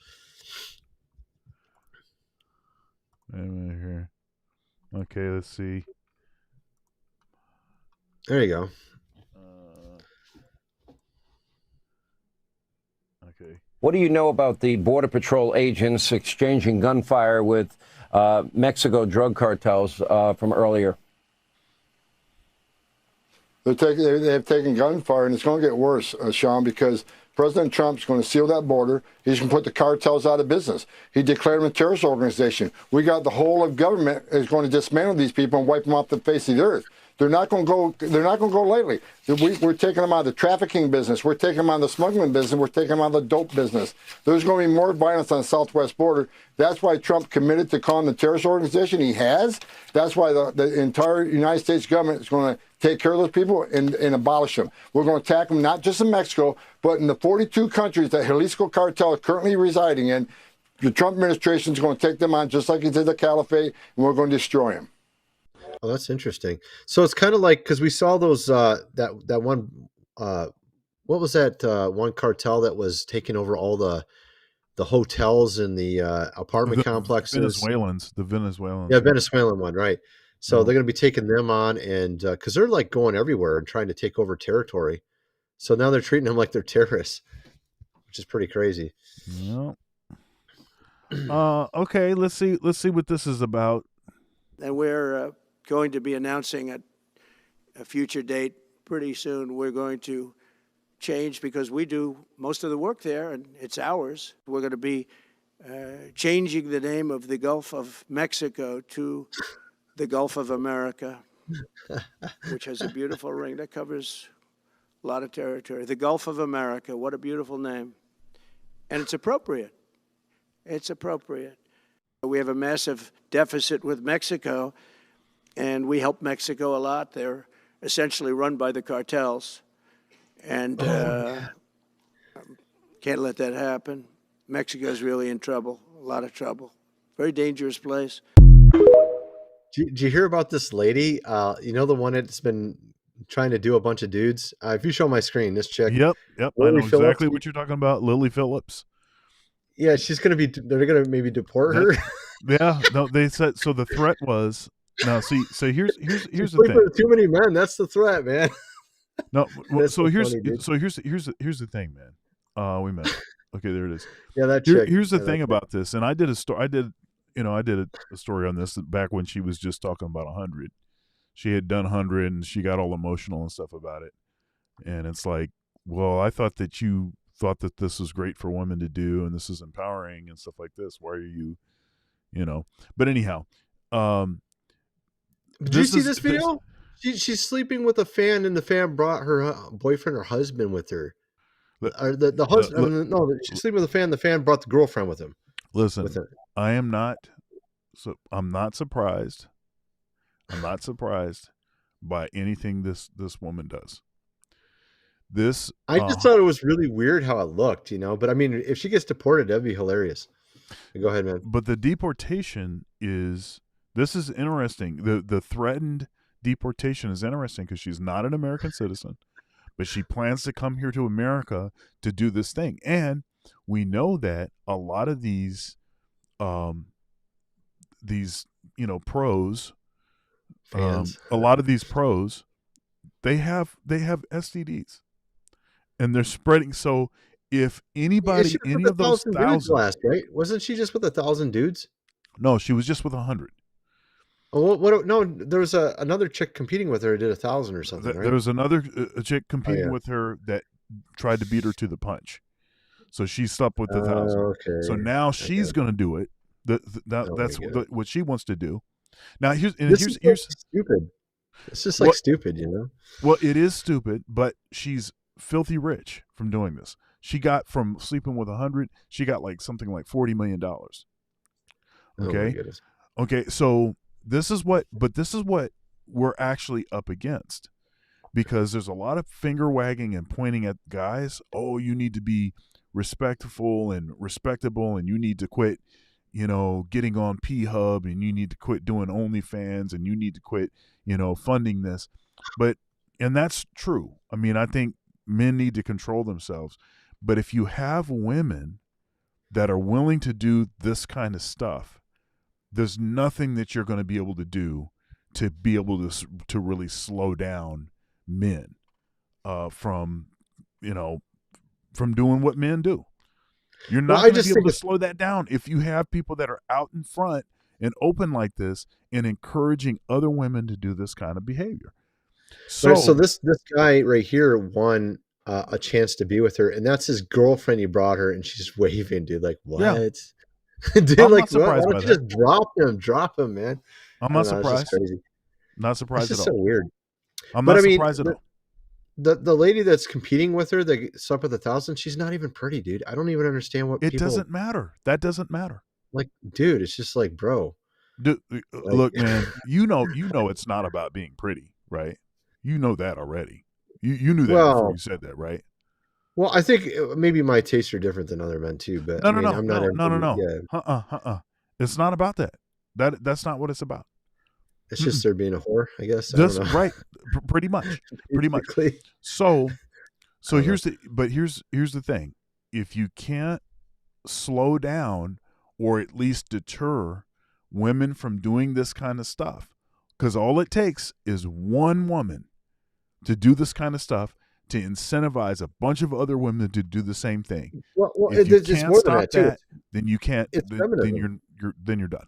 S1: Wait a minute here. Okay, let's see.
S2: There you go.
S1: Okay.
S12: What do you know about the Border Patrol agents exchanging gunfire with Mexico drug cartels from earlier?
S11: They have taken gunfire, and it's going to get worse, Sean, because President Trump's going to seal that border. He's going to put the cartels out of business. He declared them a terrorist organization. We got the whole of government is going to dismantle these people and wipe them off the face of the earth. They're not going to go. They're not going to go lightly. We're taking them out of the trafficking business. We're taking them out of the smuggling business. We're taking them out of the dope business. There's going to be more violence on the southwest border. That's why Trump committed to calling the terrorist organization. He has. That's why the entire United States government is going to take care of those people and abolish them. We're going to attack them not just in Mexico, but in the 42 countries that Jalisco cartel is currently residing in. The Trump administration is going to take them on just like he did the Caliphate, and we're going to destroy them.
S2: Oh, that's interesting. So it's kind of like because we saw those that one what was that one cartel that was taking over all the hotels and the apartment complexes?
S1: The Venezuelans.
S2: Yeah, Venezuelan one, right? So they're going to be taking them on, and because they're like going everywhere and trying to take over territory. So now they're treating them like they're terrorists, which is pretty crazy.
S1: Yeah. Okay, let's see what this is about.
S13: And we're going to be announcing at a future date pretty soon. We're going to change because we do most of the work there and it's ours. We're going to be changing the name of the Gulf of Mexico to the Gulf of America, which has a beautiful ring that covers a lot of territory. The Gulf of America, what a beautiful name. And it's appropriate. It's appropriate. We have a massive deficit with Mexico, and we help Mexico a lot. They're essentially run by the cartels, and can't let that happen. Mexico's really in trouble, a lot of trouble. Very dangerous place.
S2: Did you hear about this lady? You know, the one that's been trying to do a bunch of dudes. If you show my screen, this chick.
S1: Yep. I know
S2: Lily
S1: exactly
S2: Phillips.
S1: what you're talking about. Lily Phillips.
S2: Yeah, she's gonna be. They're gonna maybe deport her.
S1: Yeah. No, they said so. The threat was now. See, so here's the
S2: Sleeping
S1: thing.
S2: with too many men. That's the threat, man.
S1: No,
S2: That's
S1: so
S2: so
S1: here's
S2: funny, dude.
S1: here's the thing, man. We met. Okay, there it is.
S2: Yeah, that chick.
S1: Here's the
S2: Yeah,
S1: thing
S2: that
S1: about this, and I did a story. I did a story on this back when she was just talking about 100. She had done 100, and she got all emotional and stuff about it. And it's like, well, I thought that you thought that this was great for women to do, and this is empowering and stuff like this. Why are you, But anyhow,
S2: Did you see this video? She's sleeping with a fan, and the fan brought her boyfriend or husband with her. Or the husband? No, she's sleeping with a fan. The fan brought the girlfriend with him.
S1: Listen,
S2: with her.
S1: I'm not surprised. I'm not surprised by anything this woman does.
S2: I just thought it was really weird how it looked, But I mean, if she gets deported, that'd be hilarious. Go ahead, man.
S1: But the deportation is interesting. The threatened deportation is interesting because she's not an American citizen, but she plans to come here to America to do this thing. And we know that a lot of these pros,
S2: fans,
S1: a lot of these pros, they have STDs, and they're spreading. So if anybody, any of those thousands,
S2: last, right? Wasn't she just with 1,000 dudes?
S1: No, she was just with 100.
S2: Oh, what? No, there was another chick competing with her who did 1,000 or something, right?
S1: There was another chick competing with her that tried to beat her to the punch. So she slept with the 1,000.
S2: Okay.
S1: So now she's going to do it. That's what she wants to do. Now here's
S2: stupid. It's just like stupid,
S1: Well, it is stupid, but she's filthy rich from doing this. She got from sleeping with 100. She got like something like $40 million. Okay. Okay. So this is what we're actually up against, because there's a lot of finger wagging and pointing at guys. Oh, you need to be respectful and respectable, and you need to quit, getting on P-Hub, and you need to quit doing OnlyFans, and you need to quit, funding this. And that's true. I mean, I think men need to control themselves. But if you have women that are willing to do this kind of stuff, there's nothing that you're going to be able to do to be able to really slow down men from doing what men do. You're not going to be able to slow that down if you have people that are out in front and open like this and encouraging other women to do this kind of behavior.
S2: So this guy right here won a chance to be with her, and that's his girlfriend. He brought her, and she's waving, dude. Like, what?
S1: Yeah.
S2: Dude,
S1: I'm
S2: like,
S1: not surprised
S2: why
S1: by
S2: don't you
S1: that.
S2: just drop him, man?
S1: I'm not surprised.
S2: It's just crazy.
S1: Not surprised
S2: It's
S1: at
S2: just
S1: all.
S2: so weird.
S1: I'm not surprised at all.
S2: The lady that's competing with her, that slept with 1,000, she's not even pretty, dude. I don't even understand what
S1: It doesn't matter. That doesn't matter.
S2: Like, dude, it's just like, bro.
S1: Dude, look, man, you know it's not about being pretty, right? You know that already. You knew that before you said that, right?
S2: Well, I think maybe my tastes are different than other men too, but
S1: No.
S2: Yeah.
S1: It's not about that. That's not what it's about.
S2: It's just her being a whore, I guess.
S1: That's right. Pretty much. Pretty much. So here's the thing. If you can't slow down or at least deter women from doing this kind of stuff, because all it takes is one woman to do this kind of stuff to incentivize a bunch of other women to do the same thing.
S2: Well,
S1: if you
S2: it's
S1: can't
S2: more
S1: stop
S2: than that, too.
S1: then you can't.
S2: It's
S1: Then you're done.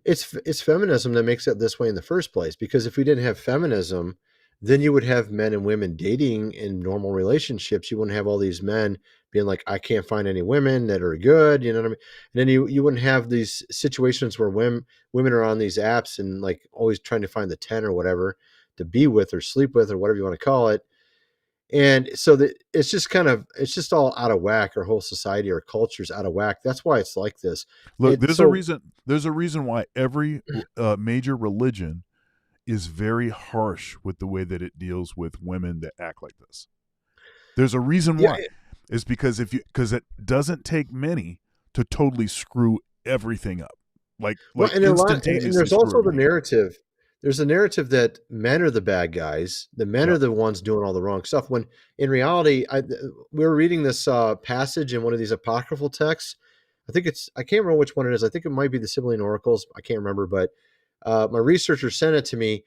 S2: It's feminism that makes it this way in the first place. Because if we didn't have feminism, then you would have men and women dating in normal relationships. You wouldn't have all these men being like, I can't find any women that are good. You know what I mean? And then you wouldn't have these situations where women are on these apps and like always trying to find the 10 or whatever to be with or sleep with or whatever you want to call it. And so it's just all out of whack. Our whole society, our culture's out of whack. That's why it's like this.
S1: Look, there's a reason why every major religion is very harsh with the way that it deals with women that act like this. There's a reason why. It's because it doesn't take many to totally screw everything up. Like
S2: and
S1: instantaneously.
S2: And there's also the narrative. there's a narrative that men are the bad guys. The men are the ones doing all the wrong stuff. When in reality, we were reading this passage in one of these apocryphal texts. I can't remember which one it is. I think it might be the Sibylline Oracles. I can't remember, but my researcher sent it to me,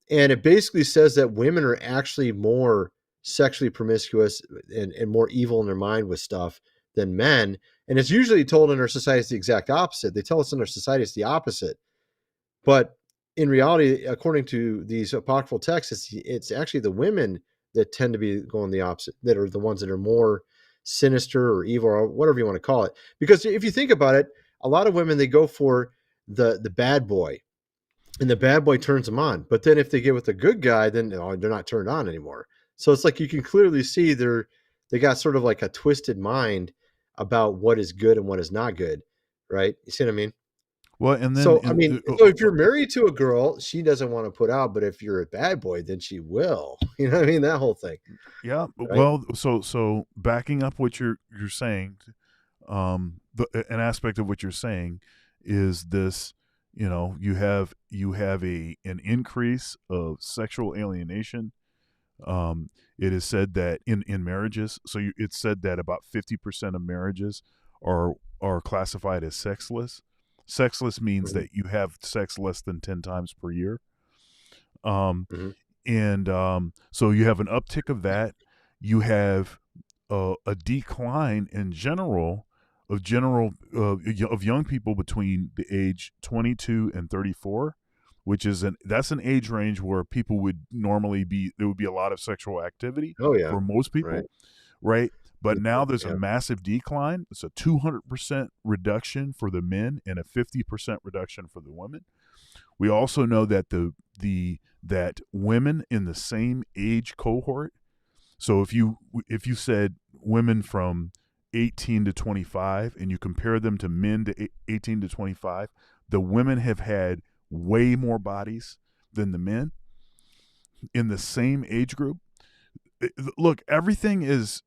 S2: and it basically says that women are actually more sexually promiscuous and more evil in their mind with stuff than men. And it's usually told in our society it's the exact opposite. They tell us in our society it's the opposite. But in reality, according to these apocryphal texts, it's actually the women that tend to be going the opposite, that are the ones that are more sinister or evil or whatever you want to call it. Because if you think about it, a lot of women, they go for the bad boy, and the bad boy turns them on. But then if they get with a good guy, then they're not turned on anymore. So it's like you can clearly see they got sort of like a twisted mind about what is good and what is not good, right? You see what I mean?
S1: Well, and then
S2: So if you're married to a girl, she doesn't want to put out, but if you're a bad boy, then she will. You know what I mean? That whole thing.
S1: Yeah.
S2: Right?
S1: Well, so backing up what you're saying, an aspect of what you're saying is this. You have an increase of sexual alienation. It is said that in marriages, it's said that about 50% of marriages are classified as sexless. Sexless means that you have sex less than 10 times per year. So you have an uptick of that. You have a decline in general of young people between the age 22 and 34, which is that's an age range where people would normally there would be a lot of sexual activity for most people, right? But now there's a massive decline. It's a 200% reduction for the men and a 50% reduction for the women. We also know that that women in the same age cohort. So if you said women from 18 to 25 and you compare them to men to 18 to 25, the women have had way more bodies than the men in the same age group. Look, everything is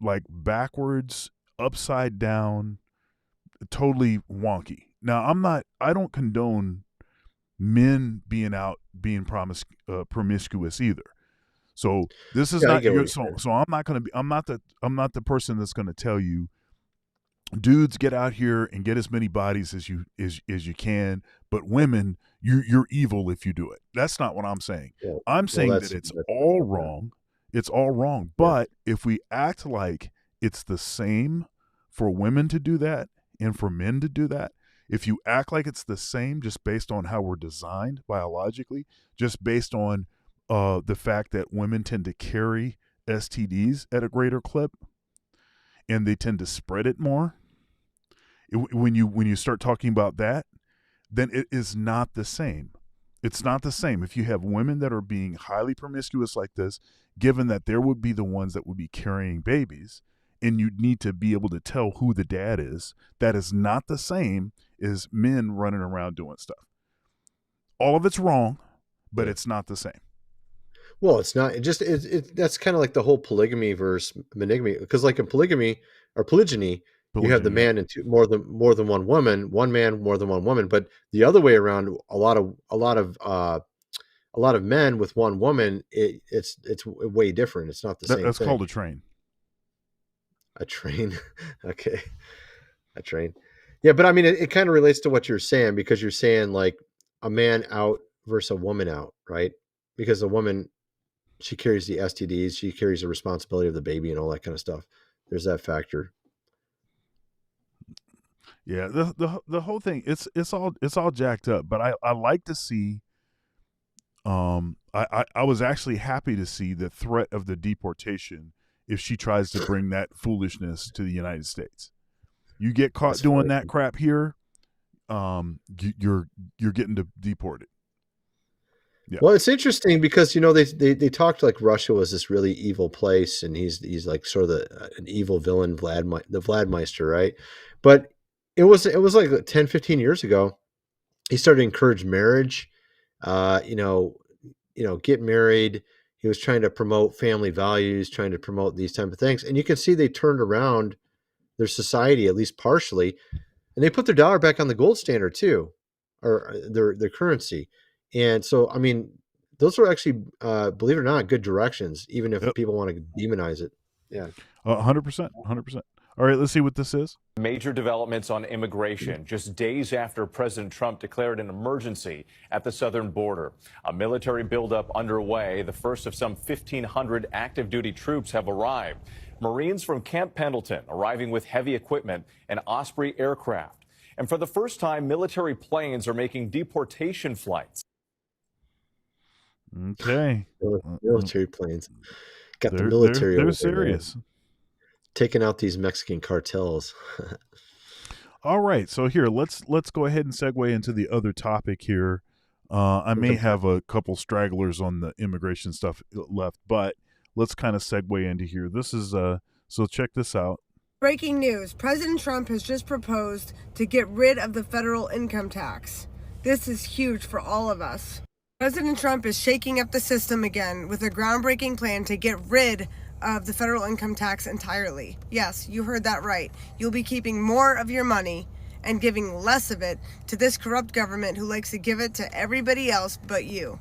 S1: like backwards, upside down, totally wonky. Now, I don't condone men being promiscuous either. So this is not so I'm not the person that's going to tell you, dudes, get out here and get as many bodies as you can, but women, you're evil if you do it. That's not what I'm saying. I'm saying that it's all wrong. It's all wrong. But if we act like it's the same for women to do that and for men to do that, if you act like it's the same just based on how we're designed biologically, just based on the fact that women tend to carry STDs at a greater clip and they tend to spread it more, when you start talking about that, then it is not the same. It's not the same. If you have women that are being highly promiscuous like this, given that there would be the ones that would be carrying babies, and you need to be able to tell who the dad is, that is not the same as men running around doing stuff. All of it's wrong, but it's not the same.
S2: Well, it's not. That's kind of like the whole polygamy versus monogamy, because like in polygamy or polygyny, you have the man and more than one woman, one man more than one woman. But the other way around, a lot of men with one woman, it's way different. It's not the same.
S1: That's
S2: thing.
S1: called a train.
S2: A train, okay, a train. Yeah, but I mean, it kind of relates to what you're saying, because you're saying like a man out versus a woman out, right? Because the woman, she carries the STDs, she carries the responsibility of the baby and all that kind of stuff. There's that factor.
S1: Yeah, the whole thing, it's all jacked up. But I like to see. I was actually happy to see the threat of the deportation if she tries to bring that foolishness to the United States. You get caught doing that crap here, you're getting deported. Yeah.
S2: Well, it's interesting because they talked like Russia was this really evil place, and he's like sort of an evil villain, the Vladmeister, right? But it was like 10, 15 years ago, he started to encourage marriage, get married. He was trying to promote family values, trying to promote these type of things. And you can see they turned around their society, at least partially, and they put their dollar back on the gold standard too. or their currency. And so, I mean, those are actually, believe it or not, good directions, even if people want to demonize it. Yeah.
S1: 100%. 100%. All right, let's see what this is.
S14: Major developments on immigration just days after President Trump declared an emergency at the southern border. A military buildup underway. The first of some 1,500 active duty troops have arrived. Marines from Camp Pendleton arriving with heavy equipment and Osprey aircraft. And for the first time, military planes are making deportation flights.
S1: Okay.
S2: Military planes. Got the military.
S1: They're serious.
S2: Taking out these Mexican cartels.
S1: All right. So here, let's go ahead and segue into the other topic here. I may have a couple stragglers on the immigration stuff left, but let's kind of segue into here. This is so check this out.
S15: Breaking news. President Trump has just proposed to get rid of the federal income tax. This is huge for all of us. President Trump is shaking up the system again with a groundbreaking plan to get rid of the federal income tax entirely. Yes, you heard that right. You'll be keeping more of your money and giving less of it to this corrupt government who likes to give it to everybody else but you.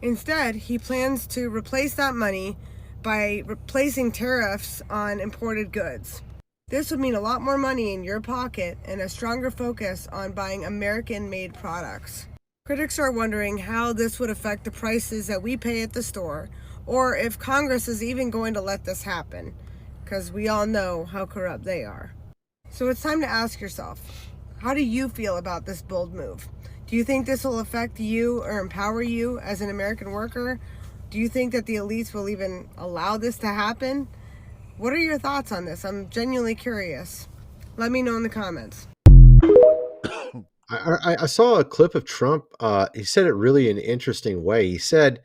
S15: Instead, he plans to replace that money by replacing tariffs on imported goods. This would mean a lot more money in your pocket and a stronger focus on buying American-made products. Critics are wondering how this would affect the prices that we pay at the store, or if Congress is even going to let this happen, because we all know how corrupt they are. So it's time to ask yourself, how do you feel about this bold move? Do you think this will affect you or empower you as an American worker? Do you think that the elites will even allow this to happen? What are your thoughts on this? I'm genuinely curious. Let me know in the comments.
S2: I saw a clip of Trump. He said it really in an interesting way. He said,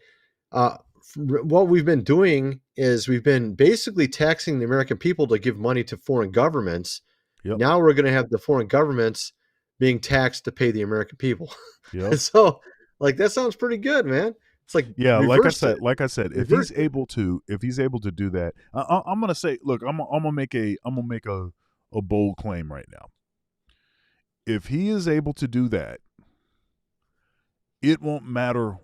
S2: what we've been doing is we've been basically taxing the American people to give money to foreign governments. Yep. Now we're going to have the foreign governments being taxed to pay the American people.
S1: Yep.
S2: So, like, that sounds pretty good, man. It's like,
S1: yeah, like I said, if he's able to do that, I'm gonna say, look, I'm gonna make a bold claim right now. If he is able to do that, it won't matter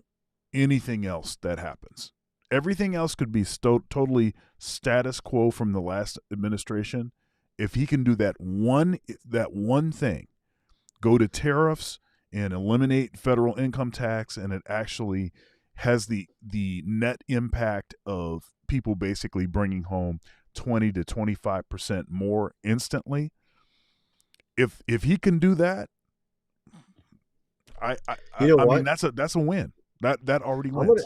S1: anything else that happens. Everything else could be totally status quo from the last administration. If he can do that one thing, go to tariffs and eliminate federal income tax, and it actually has the net impact of people basically bringing home 20 to 25% more instantly. If he can do that, I mean that's a win. That already wins.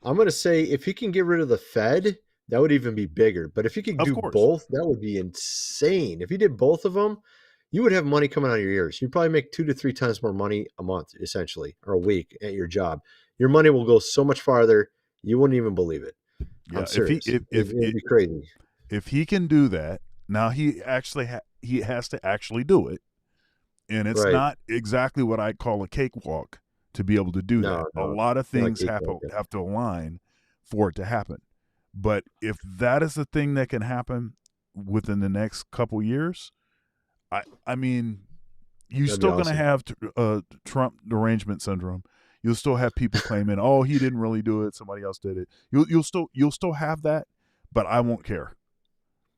S2: I'm gonna say if he can get rid of the Fed, that would even be bigger. But if he could do both, that would be insane. If he did both of them, you would have money coming out of your ears. You'd probably make 2 to 3 times more money a month, essentially, or a week at your job. Your money will go so much farther, you wouldn't even believe it.
S1: Yeah,
S2: I'm serious. It'd be crazy.
S1: If he can do that, now he has to actually do it, and it's not exactly what I'd call a cakewalk to be able to do that. A lot of things have to align for it to happen. But if that is the thing that can happen within the next couple years, I mean, you're still going to have Trump derangement syndrome. You'll still have people claiming, "Oh, he didn't really do it; somebody else did it." You'll still have that, but I won't care.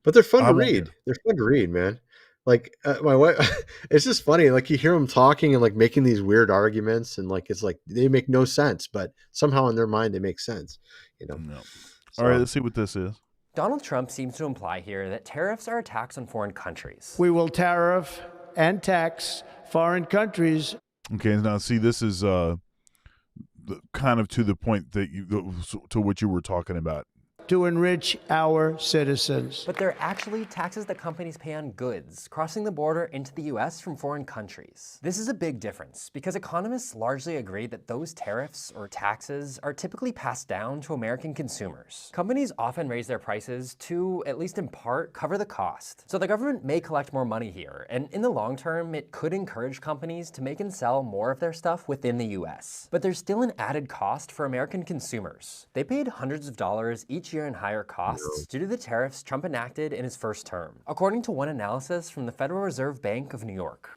S2: But they're fun to read. They're fun to read, man. Like my wife, it's just funny. Like you hear them talking and like making these weird arguments, and like it's like they make no sense, but somehow in their mind they make sense. You know.
S1: No. All right, let's see what this is.
S16: Donald Trump seems to imply here that tariffs are a tax on foreign countries.
S13: We will tariff and tax foreign countries.
S1: Okay, now see, this is kind of to the point that to what you were talking about.
S13: To enrich our citizens.
S16: But they're actually taxes that companies pay on goods crossing the border into the U.S. from foreign countries. This is a big difference because economists largely agree that those tariffs or taxes are typically passed down to American consumers. Companies often raise their prices to, at least in part, cover the cost. So the government may collect more money here, and in the long term, it could encourage companies to make and sell more of their stuff within the U.S. But there's still an added cost for American consumers. They paid hundreds of dollars each year in higher costs due to the tariffs Trump enacted in his first term, according to one analysis from the Federal Reserve Bank of New York.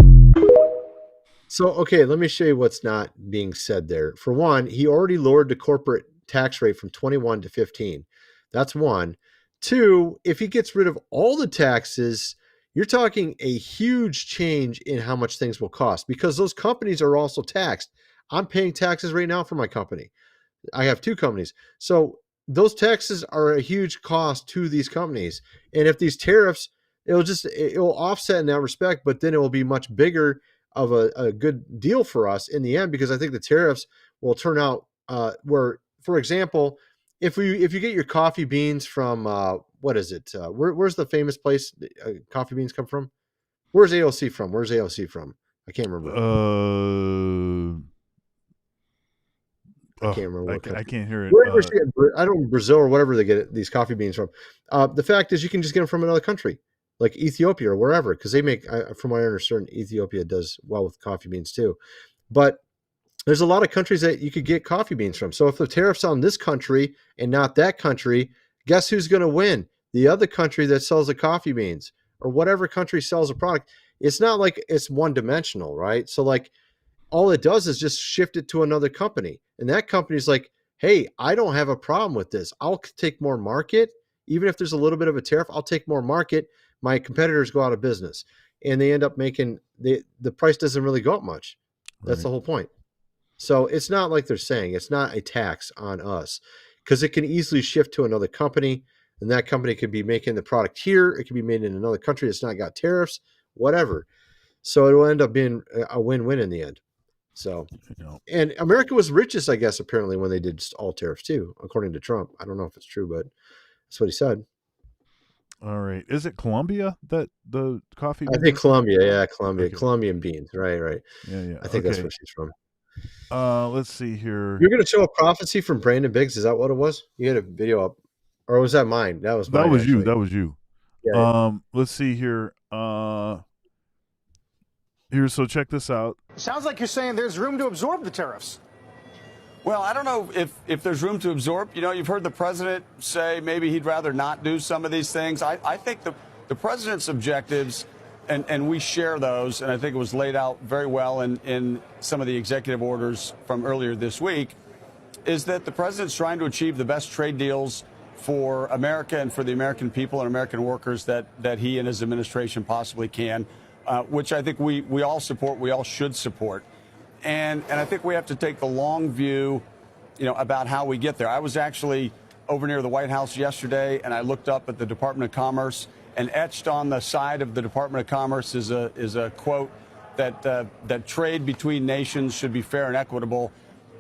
S2: So, okay, let me show you what's not being said there. For one, he already lowered the corporate tax rate from 21 to 15. That's one. Two, if he gets rid of all the taxes, you're talking a huge change in how much things will cost because those companies are also taxed. I'm paying taxes right now for my company. I have two companies. So those taxes are a huge cost to these companies. And if these tariffs, it'll offset in that respect, but then it will be much bigger of a good deal for us in the end, because I think the tariffs will turn out where, for example, if you get your coffee beans from what is it? Where's the famous place coffee beans come from? Where's AOC from? Where's AOC from? I can't remember. I can't remember.
S1: I can't hear it.
S2: I don't know, Brazil or whatever they get these coffee beans from. The fact is, you can just get them from another country, like Ethiopia or wherever, because they make, from what I understand, Ethiopia does well with coffee beans too. But there's a lot of countries that you could get coffee beans from. So if the tariff's on this country and not that country, guess who's going to win? The other country that sells the coffee beans, or whatever country sells a product. It's not like it's one dimensional, right? So like, all it does is just shift it to another company. And that company's like, hey, I don't have a problem with this. I'll take more market. Even if there's a little bit of a tariff, I'll take more market. My competitors go out of business. And they end up making, the price doesn't really go up much. That's the whole point. So it's not like they're saying it's not a tax on us, because it can easily shift to another company. And that company could be making the product here. It could be made in another country that's not got tariffs, whatever. So it will end up being a win-win in the end. So, and America was richest, I guess, apparently, when they did all tariffs too, according to Trump. I don't know if it's true, but that's what he said.
S1: All right. Is it Colombia that the coffee beans?
S2: I think Colombia. Yeah, Colombia.
S1: Okay.
S2: Colombian beans. Right.
S1: Yeah.
S2: I think that's where she's from.
S1: Let's see here.
S2: You're going to show a prophecy from Brandon Biggs. Is that what it was? You had a video up. Or was that mine? That was mine.
S1: That was
S2: actually.
S1: you. That was you.
S2: Yeah.
S1: Let's see here. So check this out.
S7: Sounds like you're saying there's room to absorb the tariffs.
S17: Well, I don't know if there's room to absorb. You know, you've heard the president say maybe he'd rather not do some of these things. I think the president's objectives, and we share those, and I think it was laid out very well in some of the executive orders from earlier this week, is that the president's trying to achieve the best trade deals for America and for the American people and American workers that he and his administration possibly can. Which I think we all support, we all should support. And I think we have to take the long view, about how we get there. I was actually over near the White House yesterday, and I looked up at the Department of Commerce, and etched on the side of the Department of Commerce is a quote that trade between nations should be fair and equitable.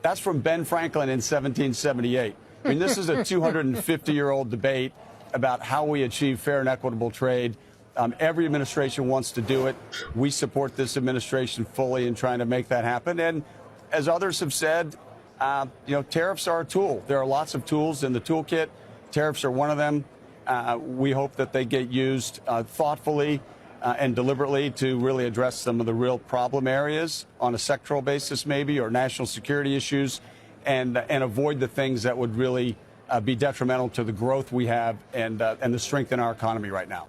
S17: That's from Ben Franklin in 1778. I mean, this is a 250-year-old debate about how we achieve fair and equitable trade. Every administration wants to do it. We support this administration fully in trying to make that happen. And as others have said, tariffs are a tool. There are lots of tools in the toolkit. Tariffs are one of them. We hope that they get used thoughtfully and deliberately to really address some of the real problem areas on a sectoral basis, maybe, or national security issues, and avoid the things that would really be detrimental to the growth we have and the strength in our economy right now.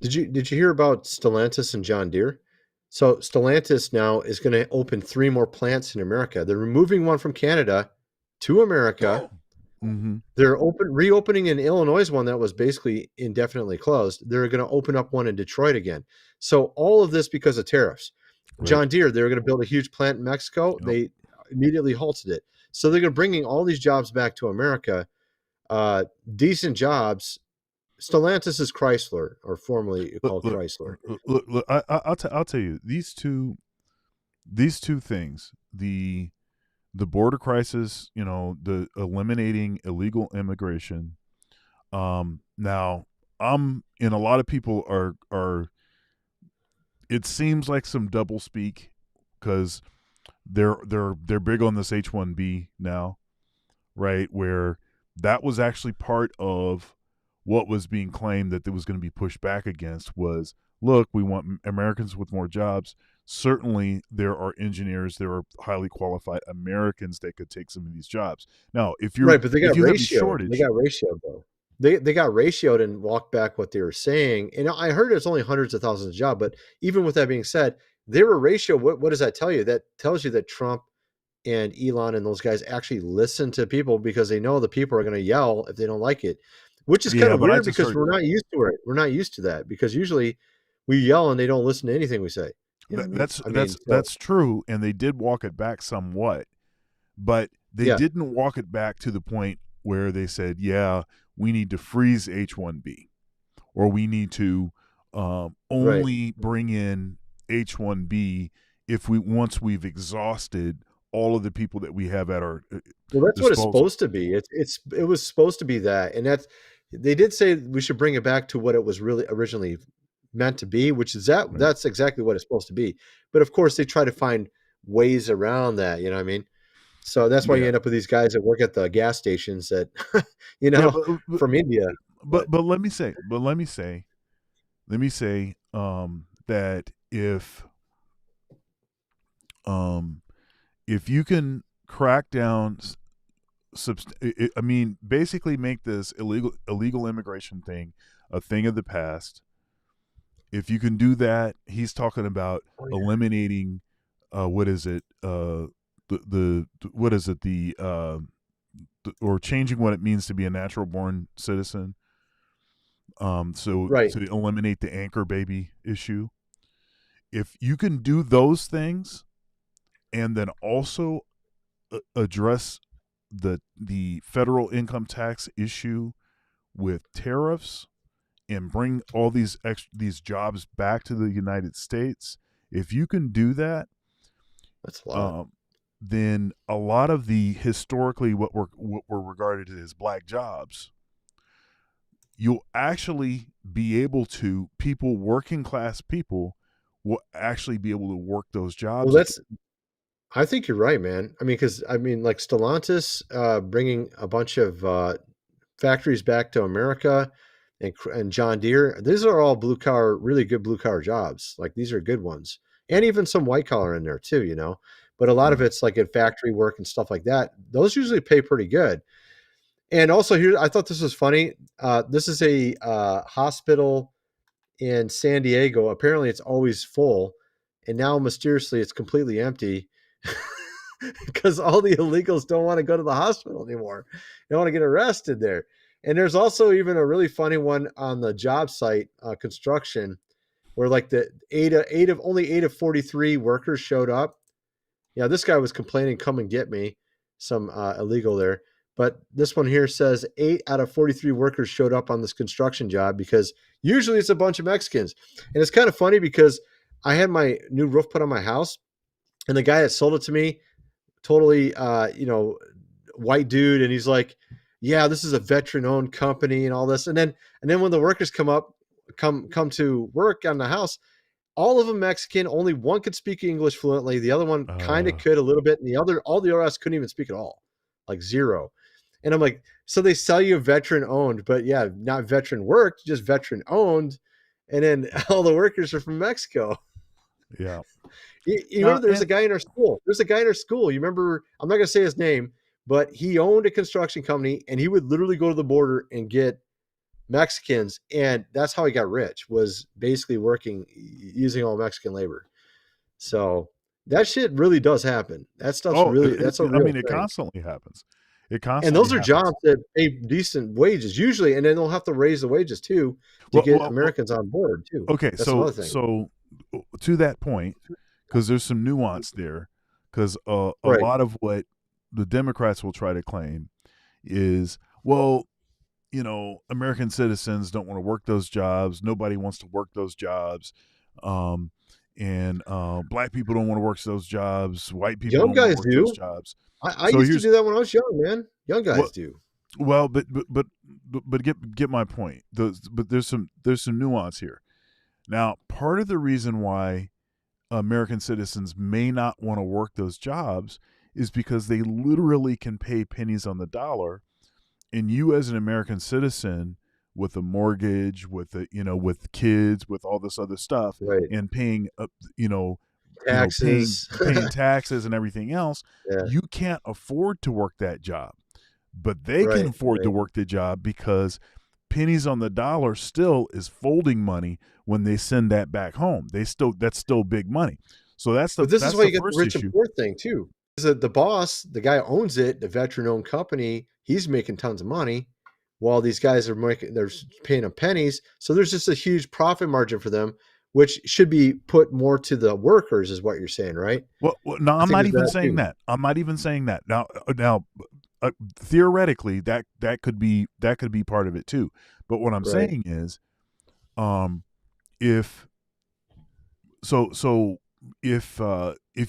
S2: Did you hear about Stellantis and John Deere? So Stellantis now is going to open 3 more plants in America. They're removing one from Canada to America.
S1: Mm-hmm.
S2: They're reopening in Illinois one that was basically indefinitely closed. They're going to open up one in Detroit again. So all of this because of tariffs. Right. John Deere, they were going to build a huge plant in Mexico. Yep. They immediately halted it. So they're going to bringing all these jobs back to America, decent jobs. Stellantis is Chrysler, or formerly called Chrysler.
S1: Look, I'll tell you, these two things, the border crisis, the eliminating illegal immigration. Now, and a lot of people are. It seems like some double speak, because they're big on this H-1B now, right? Where that was actually part of what was being claimed that there was going to be pushed back against was, look, we want Americans with more jobs. Certainly there are engineers, there are highly qualified Americans that could take some of these jobs. Now, if you're
S2: right, but they got
S1: ratioed.
S2: They got ratioed though. They got ratioed and walked back what they were saying. And I heard it's only hundreds of thousands of jobs, but even with that being said, their ratio, what does that tell you? That tells you that Trump and Elon and those guys actually listen to people because they know the people are going to yell if they don't like it, which is kind of weird because we're not used to it. We're not used to that because usually we yell and they don't listen to anything we say. You know
S1: that's true, and they did walk it back somewhat, but they didn't walk it back to the point where they said, "Yeah, we need to freeze H-1B, or we need to only bring in H-1B if once we've exhausted all of the people that we have at our
S2: well, that's what it's supposed to be. It was supposed to be that, and they did say we should bring it back to what it was really originally meant to be, which is that's exactly what it's supposed to be. But of course, they try to find ways around that. You know what I mean? So that's why you end up with these guys that work at the gas stations that, from India.
S1: But let me say that if you can crack down, basically make this illegal immigration thing a thing of the past. If you can do that, he's talking about eliminating or changing what it means to be a natural born citizen. To eliminate the anchor baby issue. If you can do those things and then also address the federal income tax issue with tariffs and bring all these jobs back to the United States, if you can do that,
S2: that's a lot.
S1: Then a lot of the historically what were regarded as black jobs, you'll actually be able to, working class people will actually be able to work those jobs.
S2: Well, I think you're right, man. I mean, like Stellantis bringing a bunch of factories back to America, and John Deere, these are all really good blue collar jobs. Like these are good ones, and even some white collar in there too, But a lot of it's like in factory work and stuff like that. Those usually pay pretty good. And also here, I thought this was funny. This is a hospital in San Diego. Apparently it's always full. And now mysteriously it's completely empty because all the illegals don't want to go to the hospital anymore. They don't want to get arrested there. And there's also even a really funny one on the job site, construction, where like the only 8 of 43 workers showed up. Yeah, this guy was complaining, come and get me, some illegal there. But this one here says 8 out of 43 workers showed up on this construction job because usually it's a bunch of Mexicans. And it's kind of funny because I had my new roof put on my house, and the guy that sold it to me, totally, white dude. And he's like, yeah, this is a veteran-owned company and all this. And then when the workers come to work on the house, all of them Mexican. Only one could speak English fluently. The other one kind of could a little bit, and all the rest couldn't even speak at all, like zero. And I'm like, so they sell you veteran-owned, but yeah, not veteran worked, just veteran-owned, and then all the workers are from Mexico.
S1: Yeah.
S2: You remember there's a guy in our school. There's a guy in our school. You remember? I'm not going to say his name, but he owned a construction company, and he would literally go to the border and get Mexicans, and that's how he got rich, was basically working using all Mexican labor. So that shit really does happen. That stuff's that's a real thing.
S1: It constantly happens.
S2: And those are jobs that pay decent wages usually, and then they'll have to raise the wages too to get Americans on board too.
S1: Okay, so to that point, because there's some nuance there, because a lot of what the Democrats will try to claim is, well, American citizens don't want to work those jobs. Nobody wants to work those jobs. And black people don't want to work those jobs. White people
S2: young
S1: don't
S2: guys
S1: want to work
S2: do.
S1: Those jobs.
S2: I used to do that when I was young, man. Young guys do.
S1: Well, but get my point. But there's some nuance here. Now, part of the reason why American citizens may not want to work those jobs is because they literally can pay pennies on the dollar. And you, as an American citizen, with a mortgage, with kids, with all this other stuff, and paying,
S2: taxes,
S1: paying taxes and everything else, you can't afford to work that job. But they can afford to work the job because pennies on the dollar still is folding money when they send that back home. That's still big money. So that's the
S2: But this
S1: that's
S2: is why
S1: the
S2: you get
S1: first
S2: the rich
S1: issue.
S2: and poor thing too. The boss, the guy who owns it, the veteran-owned company, he's making tons of money, while these guys they're paying them pennies. So there's just a huge profit margin for them, which should be put more to the workers, is what you're saying, right?
S1: Well, no, I'm not even saying that. I'm not even saying that. Now, theoretically, that could be part of it too. But what I'm saying is, if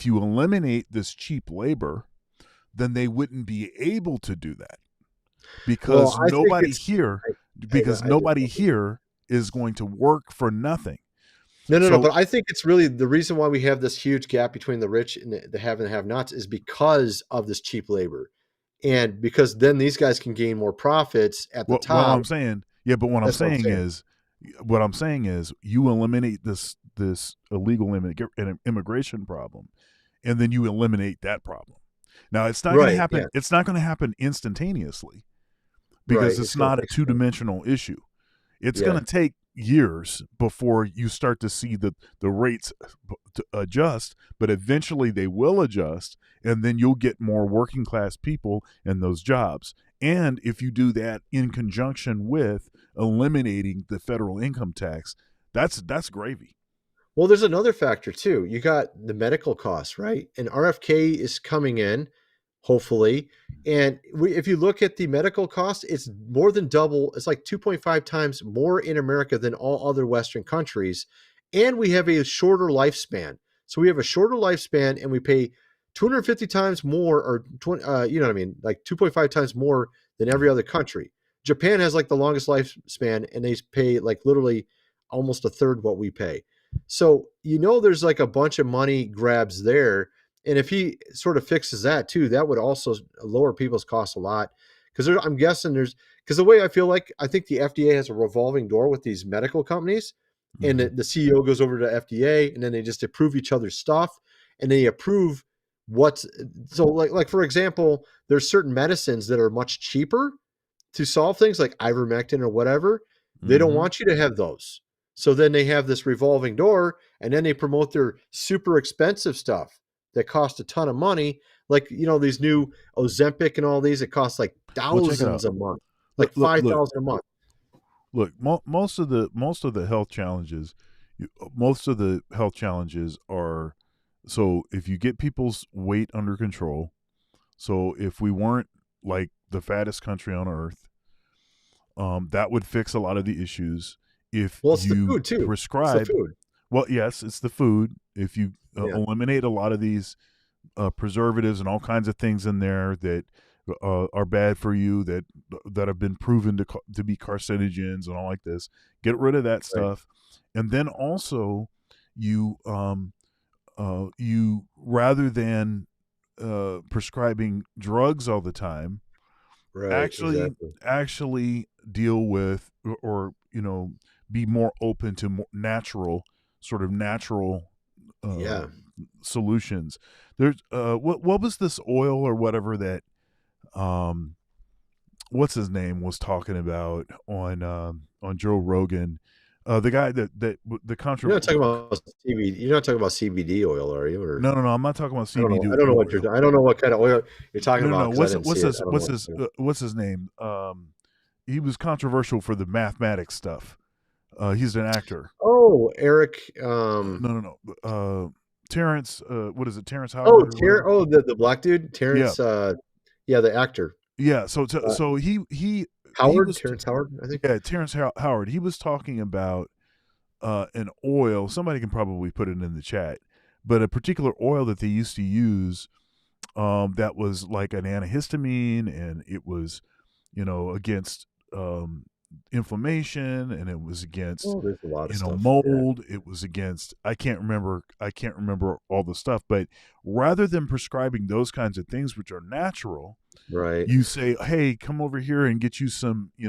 S1: you eliminate this cheap labor, then they wouldn't be able to do that, because nobody here is going to work for nothing.
S2: No. But I think it's really the reason why we have this huge gap between the rich and the have and have-nots is because of this cheap labor, and because then these guys can gain more profits at the top.
S1: What I'm saying, what I'm saying is, you eliminate this illegal immigration problem, and then you eliminate that problem. Now, it's not going to happen. Yeah. It's not going to happen instantaneously, because it's not a two-dimensional issue. It's going to take years before you start to see the rates to adjust, but eventually they will adjust, and then you'll get more working class people in those jobs. And if you do that in conjunction with eliminating the federal income tax, that's gravy.
S2: Well, there's another factor too. You got the medical costs, right? And RFK is coming in, hopefully. And if you look at the medical costs, it's more than double. It's like 2.5 times more in America than all other Western countries. And we have a shorter lifespan. So we have a shorter lifespan, and we pay 250 times more, or 20, you know what I mean? Like 2.5 times more than every other country. Japan has like the longest lifespan, and they pay like literally almost a third what we pay. So, there's like a bunch of money grabs there. And if he sort of fixes that too, that would also lower people's costs a lot. Because I'm guessing because the way I feel like, I think the FDA has a revolving door with these medical companies, and the CEO goes over to FDA, and then they just approve each other's stuff, and they approve like for example, there's certain medicines that are much cheaper to solve things like ivermectin or whatever. They don't want you to have those. So then they have this revolving door, and then they promote their super expensive stuff that cost a ton of money. Like, these new Ozempic and all these, it costs like thousands a month, like 5,000 a month.
S1: Look, most of the health challenges, are, so if you get people's weight under control, so if we weren't like the fattest country on earth, that would fix a lot of the issues. If
S2: it's
S1: you
S2: the food too.
S1: prescribe,
S2: it's the food.
S1: Well, yes, it's the food. If you eliminate a lot of these preservatives and all kinds of things in there that are bad for you, that have been proven to be carcinogens and all like this, get rid of that stuff. And then also you rather than prescribing drugs all the time, actually deal with, or be more open to more natural solutions. There's what was this oil or whatever that what's his name was talking about on Joe Rogan, the guy that the controversy.
S2: You're not talking about CBD oil, are you? Or...
S1: No, I'm not talking about CBD.
S2: I don't know I don't know what kind of oil you're talking about.
S1: What's his name? He was controversial for the mathematics stuff. He's an actor.
S2: Oh, Eric.
S1: No. Terrence. What is it? Terrence Howard.
S2: Oh, the black dude. Terrence. Yeah, the actor.
S1: Yeah. So
S2: Terrence Howard. I think.
S1: Yeah, Terrence Howard. He was talking about an oil. Somebody can probably put it in the chat, but a particular oil that they used to use that was like an antihistamine, and it was, against inflammation, and it was against mold. It was against I can't remember all the stuff. But rather than prescribing those kinds of things which are natural,
S2: right,
S1: you say, hey, come over here and get you some, you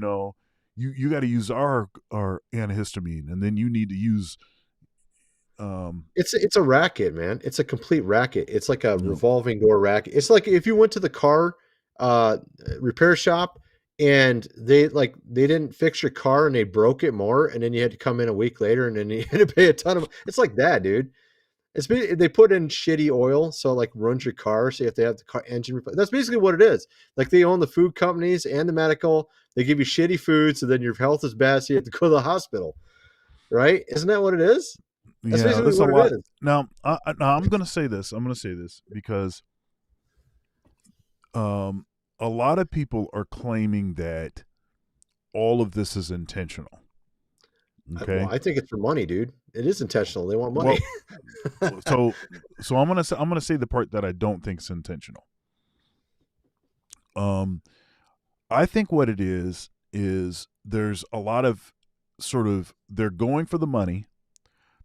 S1: got to use our antihistamine, and then you need to use
S2: it's a racket, man. It's a complete racket. It's like a revolving door racket. It's like if you went to the car repair shop and they didn't fix your car and they broke it more, and then you had to come in a week later and then you had to pay a ton of. It's like that, dude. They put in shitty oil, so like ruins your car. So you have to have the car engine. That's basically what it is. Like they own the food companies and the medical. They give you shitty food, so then your health is bad, so you have to go to the hospital. Right? Isn't that what it is? That's
S1: Yeah,
S2: basically
S1: there's a
S2: what
S1: lot.
S2: it is.
S1: Now, I'm going to say this. I'm going to say this because a lot of people are claiming that all of this is intentional. Okay.
S2: Well, I think it's for money, dude. It is intentional. They want money.
S1: Well, so I'm gonna say the part that I don't think is intentional. I think what it is there's a lot of sort of they're going for the money.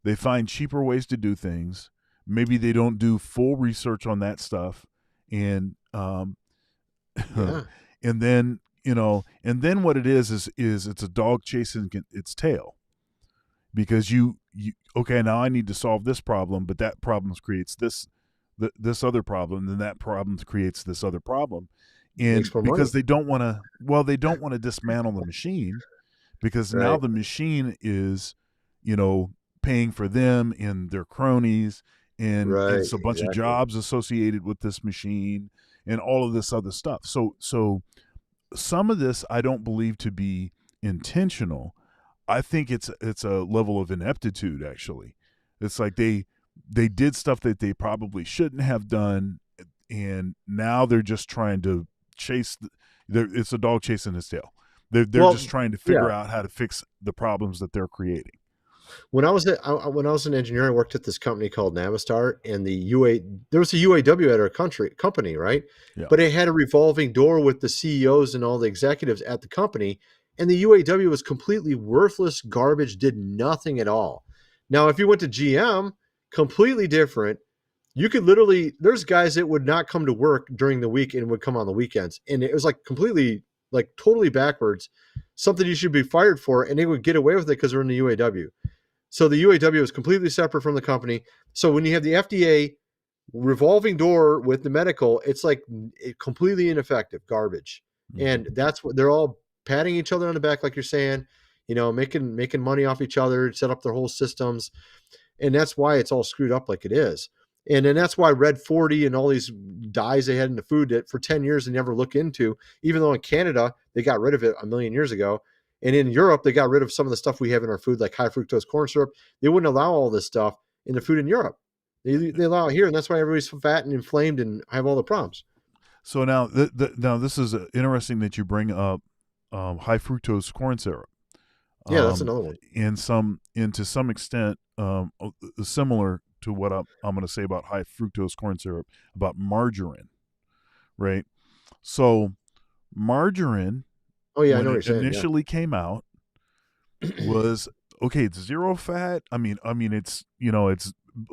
S1: They find cheaper ways to do things. Maybe they don't do full research on that stuff, and
S2: Yeah.
S1: and then what it is it's a dog chasing its tail, because you okay, now I need to solve this problem, but that problem creates this other problem, and that problem creates this other problem, and
S2: Makes more
S1: because
S2: money.
S1: they don't want to dismantle the machine, because now
S2: Right.
S1: the machine is paying for them and their cronies, and
S2: Right.
S1: it's a bunch of
S2: Exactly.
S1: jobs associated with this machine and all of this other stuff. So some of this I don't believe to be intentional. I think it's a level of ineptitude, actually. It's like they did stuff that they probably shouldn't have done, and now they're just trying to chase it's a dog chasing its tail. They're
S2: Well,
S1: just trying to figure
S2: yeah.
S1: out how to fix the problems that they're creating.
S2: When I was an engineer, I worked at this company called Navistar, and there was a UAW at our company, right?
S1: Yeah.
S2: But it had a revolving door with the CEOs and all the executives at the company, and the UAW was completely worthless garbage, did nothing at all. Now, if you went to GM, completely different. You could literally, there's guys that would not come to work during the week and would come on the weekends, and it was like completely, like totally backwards, something you should be fired for, and they would get away with it because they're in the UAW. So the UAW is completely separate from the company. So when you have the FDA revolving door with the medical, it's like completely ineffective garbage. And that's what they're all patting each other on the back, like you're saying, making money off each other, set up their whole systems. And that's why it's all screwed up like it is. And then that's why Red 40 and all these dyes they had in the food that for 10 years they never look into, even though in Canada they got rid of it a million years ago. And in Europe, they got rid of some of the stuff we have in our food, like high fructose corn syrup. They wouldn't allow all this stuff in the food in Europe. They allow it here, and that's why everybody's fat and inflamed and have all the problems.
S1: So now, now this is interesting that you bring up high fructose corn syrup.
S2: Yeah, that's another one.
S1: And to some extent, similar to what I'm going to say about high fructose corn syrup, about margarine, right? So margarine,
S2: Oh yeah, I
S1: when
S2: know what
S1: it
S2: you're saying.
S1: initially came out, was okay. It's zero fat. I mean, it's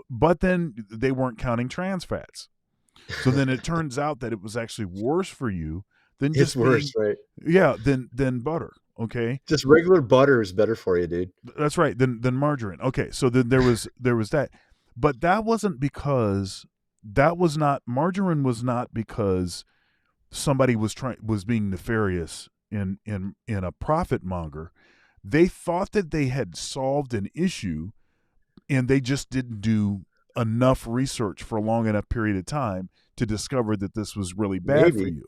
S1: but then they weren't counting trans fats. So then it turns out that it was actually worse for you than
S2: It's
S1: just
S2: worse, right?
S1: Yeah, than butter. Okay,
S2: Just regular butter is better for you, dude.
S1: that's right. Than margarine. Okay, so then there was that, but that wasn't because margarine was not because somebody was being nefarious in a profit monger. They thought that they had solved an issue, and they just didn't do enough research for a long enough period of time to discover that this was really bad for you,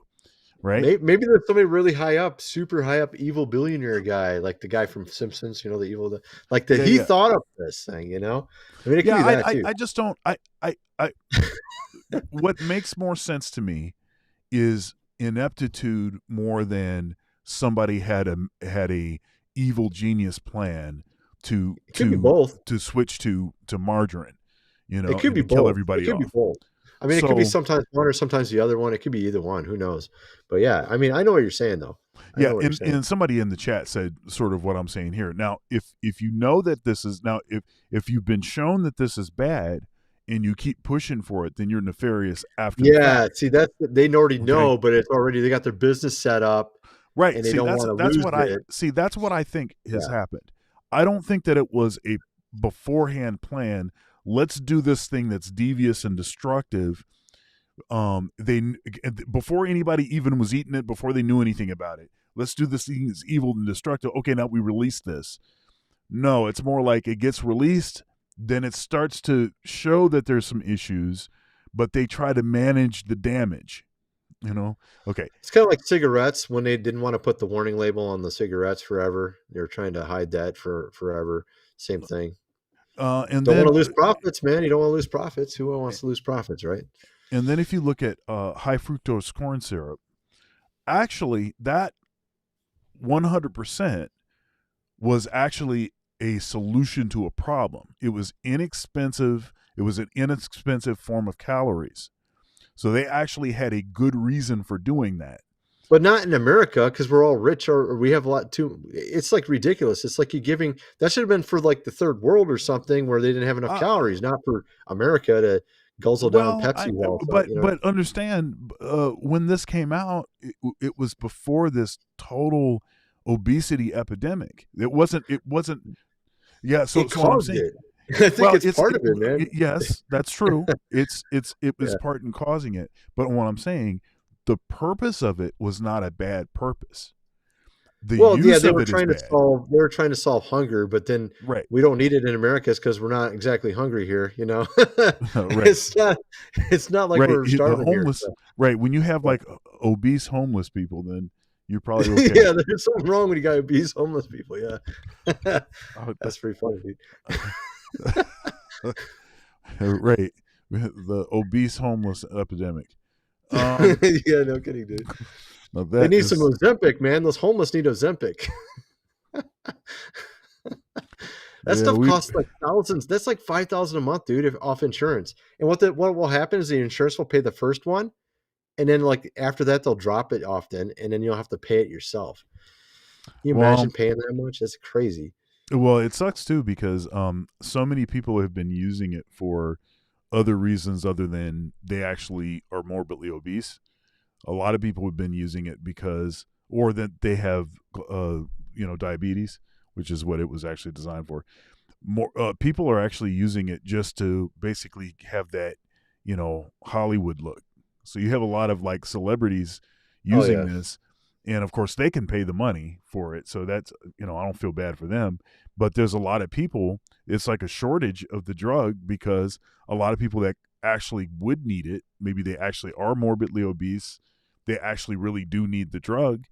S1: right?
S2: Maybe there's somebody really high up, super high up, evil billionaire guy, like the guy from Simpsons. The evil, like that.
S1: Yeah,
S2: He
S1: yeah.
S2: thought of this thing. I mean, it could be that too.
S1: I just don't. I what makes more sense to me is ineptitude more than somebody had a evil genius plan to
S2: It could be both.
S1: to switch to margarine,
S2: It could
S1: and
S2: be
S1: to kill
S2: both.
S1: everybody
S2: It could
S1: off.
S2: be both. I mean, it could be
S1: So-
S2: sometimes one or sometimes the other one. It could be either one. Who knows? But yeah, I mean, I know what you're saying though. I
S1: Yeah,
S2: know what you're saying.
S1: and somebody in the chat said sort of what I'm saying here. Now, if you know that this is if you've been shown that this is bad and you keep pushing for it, then you're nefarious after the
S2: Yeah,
S1: fact.
S2: see, they already
S1: Okay.
S2: know, but it's already they got their business set up,
S1: Right.
S2: and they
S1: See,
S2: don't
S1: that's
S2: want to
S1: that's
S2: lose
S1: what
S2: it.
S1: that's what I think has
S2: Yeah.
S1: happened. I don't think that it was a beforehand plan. Let's do this thing that's devious and destructive. Before anybody even was eating it, before they knew anything about it, let's do this thing that's evil and destructive. Okay, now we release this. No, it's more like it gets released, then it starts to show that there's some issues, but they try to manage the damage. Okay.
S2: It's kind of like cigarettes when they didn't want to put the warning label on the cigarettes forever. They were trying to hide that for forever. Same thing.
S1: And
S2: don't
S1: then,
S2: want to lose profits, man. You don't want to lose profits. Who wants to lose profits, right?
S1: And then if you look at high fructose corn syrup, actually that 100% was actually a solution to a problem. It was inexpensive. It was an inexpensive form of calories. So they actually had a good reason for doing that.
S2: But not in America, because we're all rich or we have a lot too. It's like ridiculous. It's like that should have been for like the third world or something where they didn't have enough calories, not for America to guzzle down Pepsi.
S1: But understand, when this came out, it was before this total obesity epidemic. It wasn't. Yeah. So
S2: it caused it. I think it's part of it, man.
S1: Yes, that's true. It was part in causing it. But what I'm saying, the purpose of it was not a bad purpose.
S2: They were trying to solve hunger, but then we don't need it in America because we're not exactly hungry here.
S1: Right.
S2: It's not like we're starving
S1: homeless.
S2: Here, so.
S1: Right. When you have like obese homeless people, then you're probably okay.
S2: Yeah, there's something wrong when you got obese homeless people. Yeah, that's pretty funny, dude.
S1: Right, the obese homeless epidemic.
S2: Yeah, no kidding, dude. They need some Ozempic, man. Those homeless need Ozempic. Stuff costs like thousands. That's like $5,000 a month, dude, off insurance. And what will happen is the insurance will pay the first one, and then like after that they'll drop it often, and then you'll have to pay it yourself. Can you imagine paying that much? That's crazy.
S1: Well, it sucks too because so many people have been using it for other reasons other than they actually are morbidly obese. A lot of people have been using it or that they have, diabetes, which is what it was actually designed for. More people are actually using it just to basically have that, Hollywood look. So you have a lot of like celebrities using this, and of course they can pay the money for it. So that's, I don't feel bad for them, but there's a lot of people. It's like a shortage of the drug because a lot of people that actually would need it, maybe they actually are morbidly obese, they actually really do need the drug.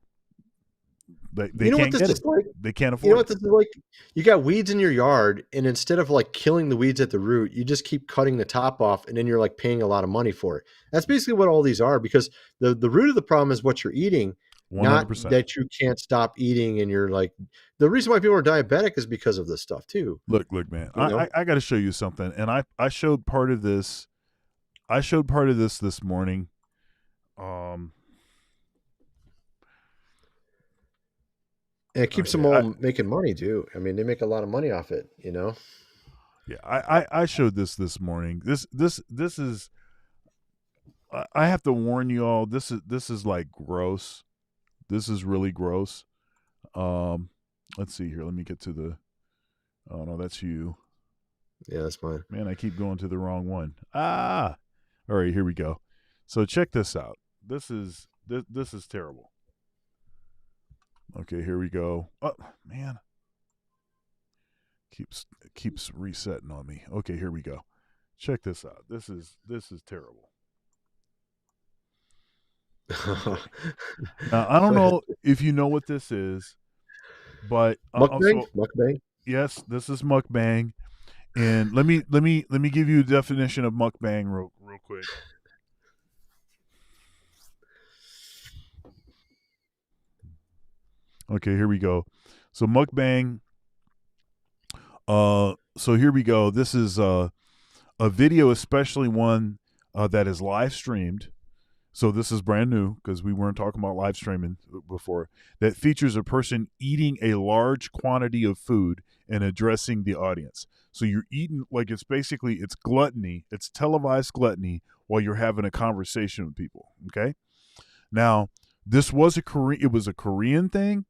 S1: They can't get it. Like? They can't afford it.
S2: You know what this is like? You got weeds in your yard, and instead of like killing the weeds at the root, you just keep cutting the top off, and then you're like paying a lot of money for it. That's basically what all these are, because the root of the problem is what you're eating, 100%. Not that you can't stop eating, and you're like, the reason why people are diabetic is because of this stuff too.
S1: Look, man, I got to show you something, and I showed part of this. I showed part of this morning.
S2: And it keeps them all making money too. I mean, they make a lot of money off it,
S1: Yeah, I showed this morning. This is. I have to warn you all. This is like gross. This is really gross. Let's see here. Let me get to the. Oh no, that's you.
S2: Yeah, that's mine.
S1: Man, I keep going to the wrong one. All right, here we go. So check this out. This is terrible. Okay, here we go. Oh man, keeps resetting on me. Okay, here we go. Check this out. This is terrible. Now, I don't know if you know what this is, but
S2: mukbang.
S1: Yes, this is mukbang, and let me give you a definition of mukbang real quick. Okay, here we go. So mukbang. So here we go. This is a video, especially one that is live streamed. So this is brand new because we weren't talking about live streaming before. That features a person eating a large quantity of food and addressing the audience. So you're eating like it's gluttony. It's televised gluttony while you're having a conversation with people. Okay. Now this was a Korean thing.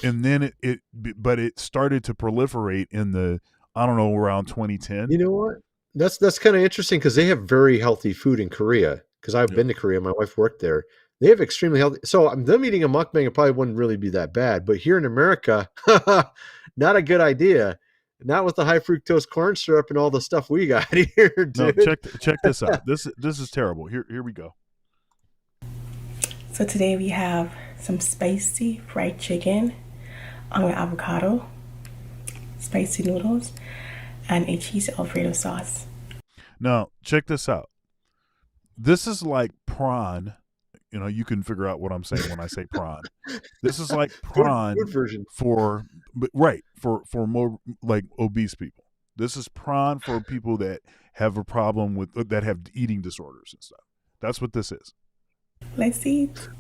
S1: And then but it started to proliferate in around 2010.
S2: You know what? That's kind of interesting because they have very healthy food in Korea. Because I've been to Korea, my wife worked there. They have extremely healthy. So them eating a mukbang probably wouldn't really be that bad. But here in America, not a good idea. Not with the high fructose corn syrup and all the stuff we got here, dude.
S1: No, check this out. This is terrible. Here we go.
S18: So today we have some spicy fried chicken with avocado, spicy noodles, and a cheese Alfredo sauce.
S1: Now, check this out. This is like prawn. You know, you can figure out what I'm saying when I say prawn. This is like prawn
S2: food version.
S1: for more like obese people. This is prawn for people that have a problem with that have eating disorders and stuff. That's what this is.
S18: Let's eat.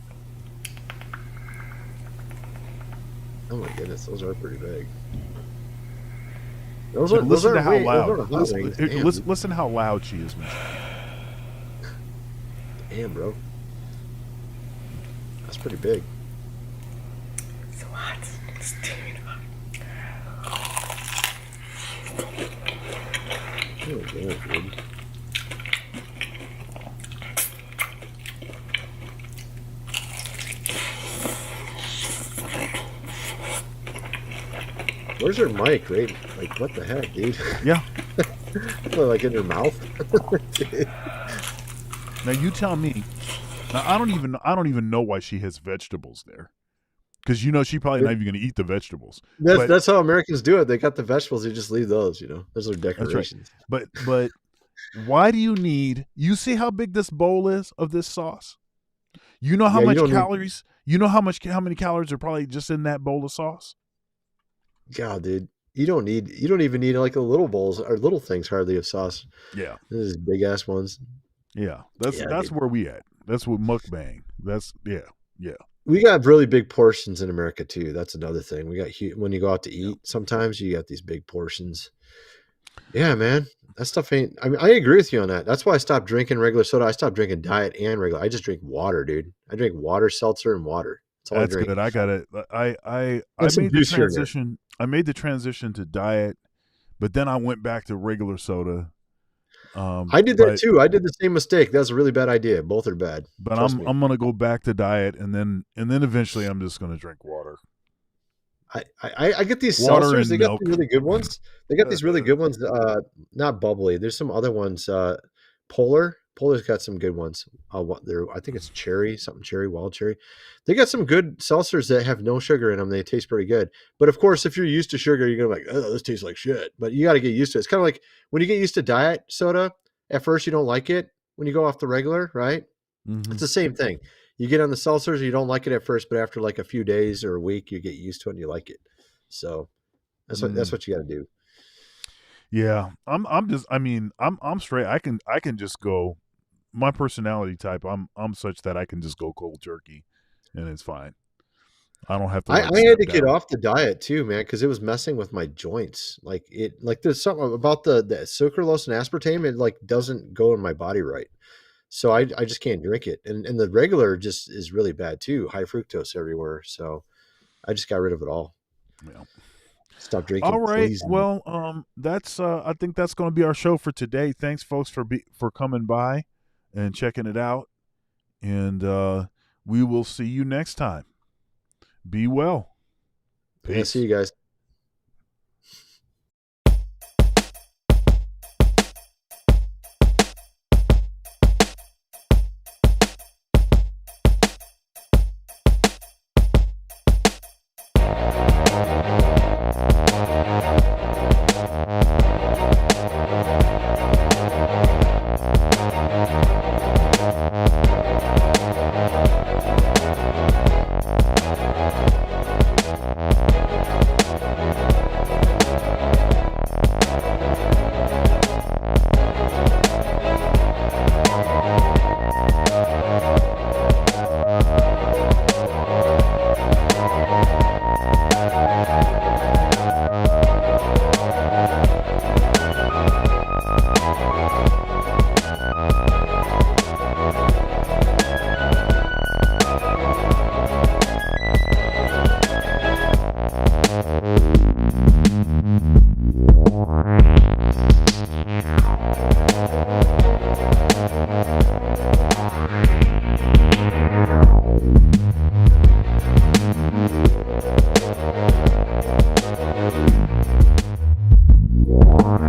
S2: Oh my goodness, those are pretty big.
S1: Listen to how
S2: those
S1: loud.
S2: aren't hot wings. Damn.
S1: Listen how loud she is, man.
S2: Damn, bro. That's pretty big.
S18: So hot. It's too hot.
S2: Oh, damn, dude. Where's her mic, right? Like, what the heck, dude?
S1: Yeah.
S2: Like in her mouth.
S1: Now you tell me. Now I don't even know why she has vegetables there, because you know she probably not even going to eat the vegetables.
S2: That's how Americans do it. They got the vegetables. They just leave those. You know, those are decorations.
S1: Right. But why do you need? You see how big this bowl is of this sauce? You know how much calories? You know how many calories are probably just in that bowl of sauce?
S2: God, dude, you don't even need like a little bowls or little things hardly of sauce.
S1: Yeah,
S2: this is big ass ones.
S1: Yeah, that's where we at. That's what mukbang. That's yeah.
S2: We got really big portions in America too. That's another thing. We got when you go out to eat, sometimes you got these big portions. Yeah, man, that stuff ain't. I mean, I agree with you on that. That's why I stopped drinking regular soda. I stopped drinking diet and regular. I just drink water, dude. I drink water, seltzer, and water.
S1: That's good. I got it. I made the transition. I made the transition to diet, but then I went back to regular soda.
S2: I did that too. I did the same mistake. That's a really bad idea. Both are bad.
S1: But I'm gonna go back to diet, and then eventually I'm just gonna drink water.
S2: I get these
S1: water
S2: seltzers.
S1: and
S2: They
S1: milk.
S2: got the really good ones. They got these really good ones. Not bubbly. There's some other ones. Polar's got some good ones. I think it's cherry, wild cherry. They got some good seltzers that have no sugar in them. They taste pretty good. But of course, if you're used to sugar, you're gonna be like, oh, this tastes like shit. But you got to get used to it. It's kind of like when you get used to diet soda. At first, you don't like it when you go off the regular, right?
S1: Mm-hmm.
S2: It's the same thing. You get on the seltzers, you don't like it at first, but after like a few days or a week, you get used to it and you like it. So that's what you got to do.
S1: Yeah, I'm straight. I can just go. My personality type, I'm such that I can just go cold turkey, and it's fine. I don't have to.
S2: I had to get off the diet too, man, because it was messing with my joints. Like there's something about the sucralose and aspartame. It like doesn't go in my body right, so I just can't drink it. And the regular just is really bad too. High fructose everywhere. So I just got rid of it all.
S1: Yeah.
S2: Stop drinking.
S1: All right.
S2: Please.
S1: Well, that's I think that's going to be our show for today. Thanks, folks, for coming by and checking it out, and we will see you next time. Be well. Peace.
S2: Yeah, see you guys.
S19: Yeah. you.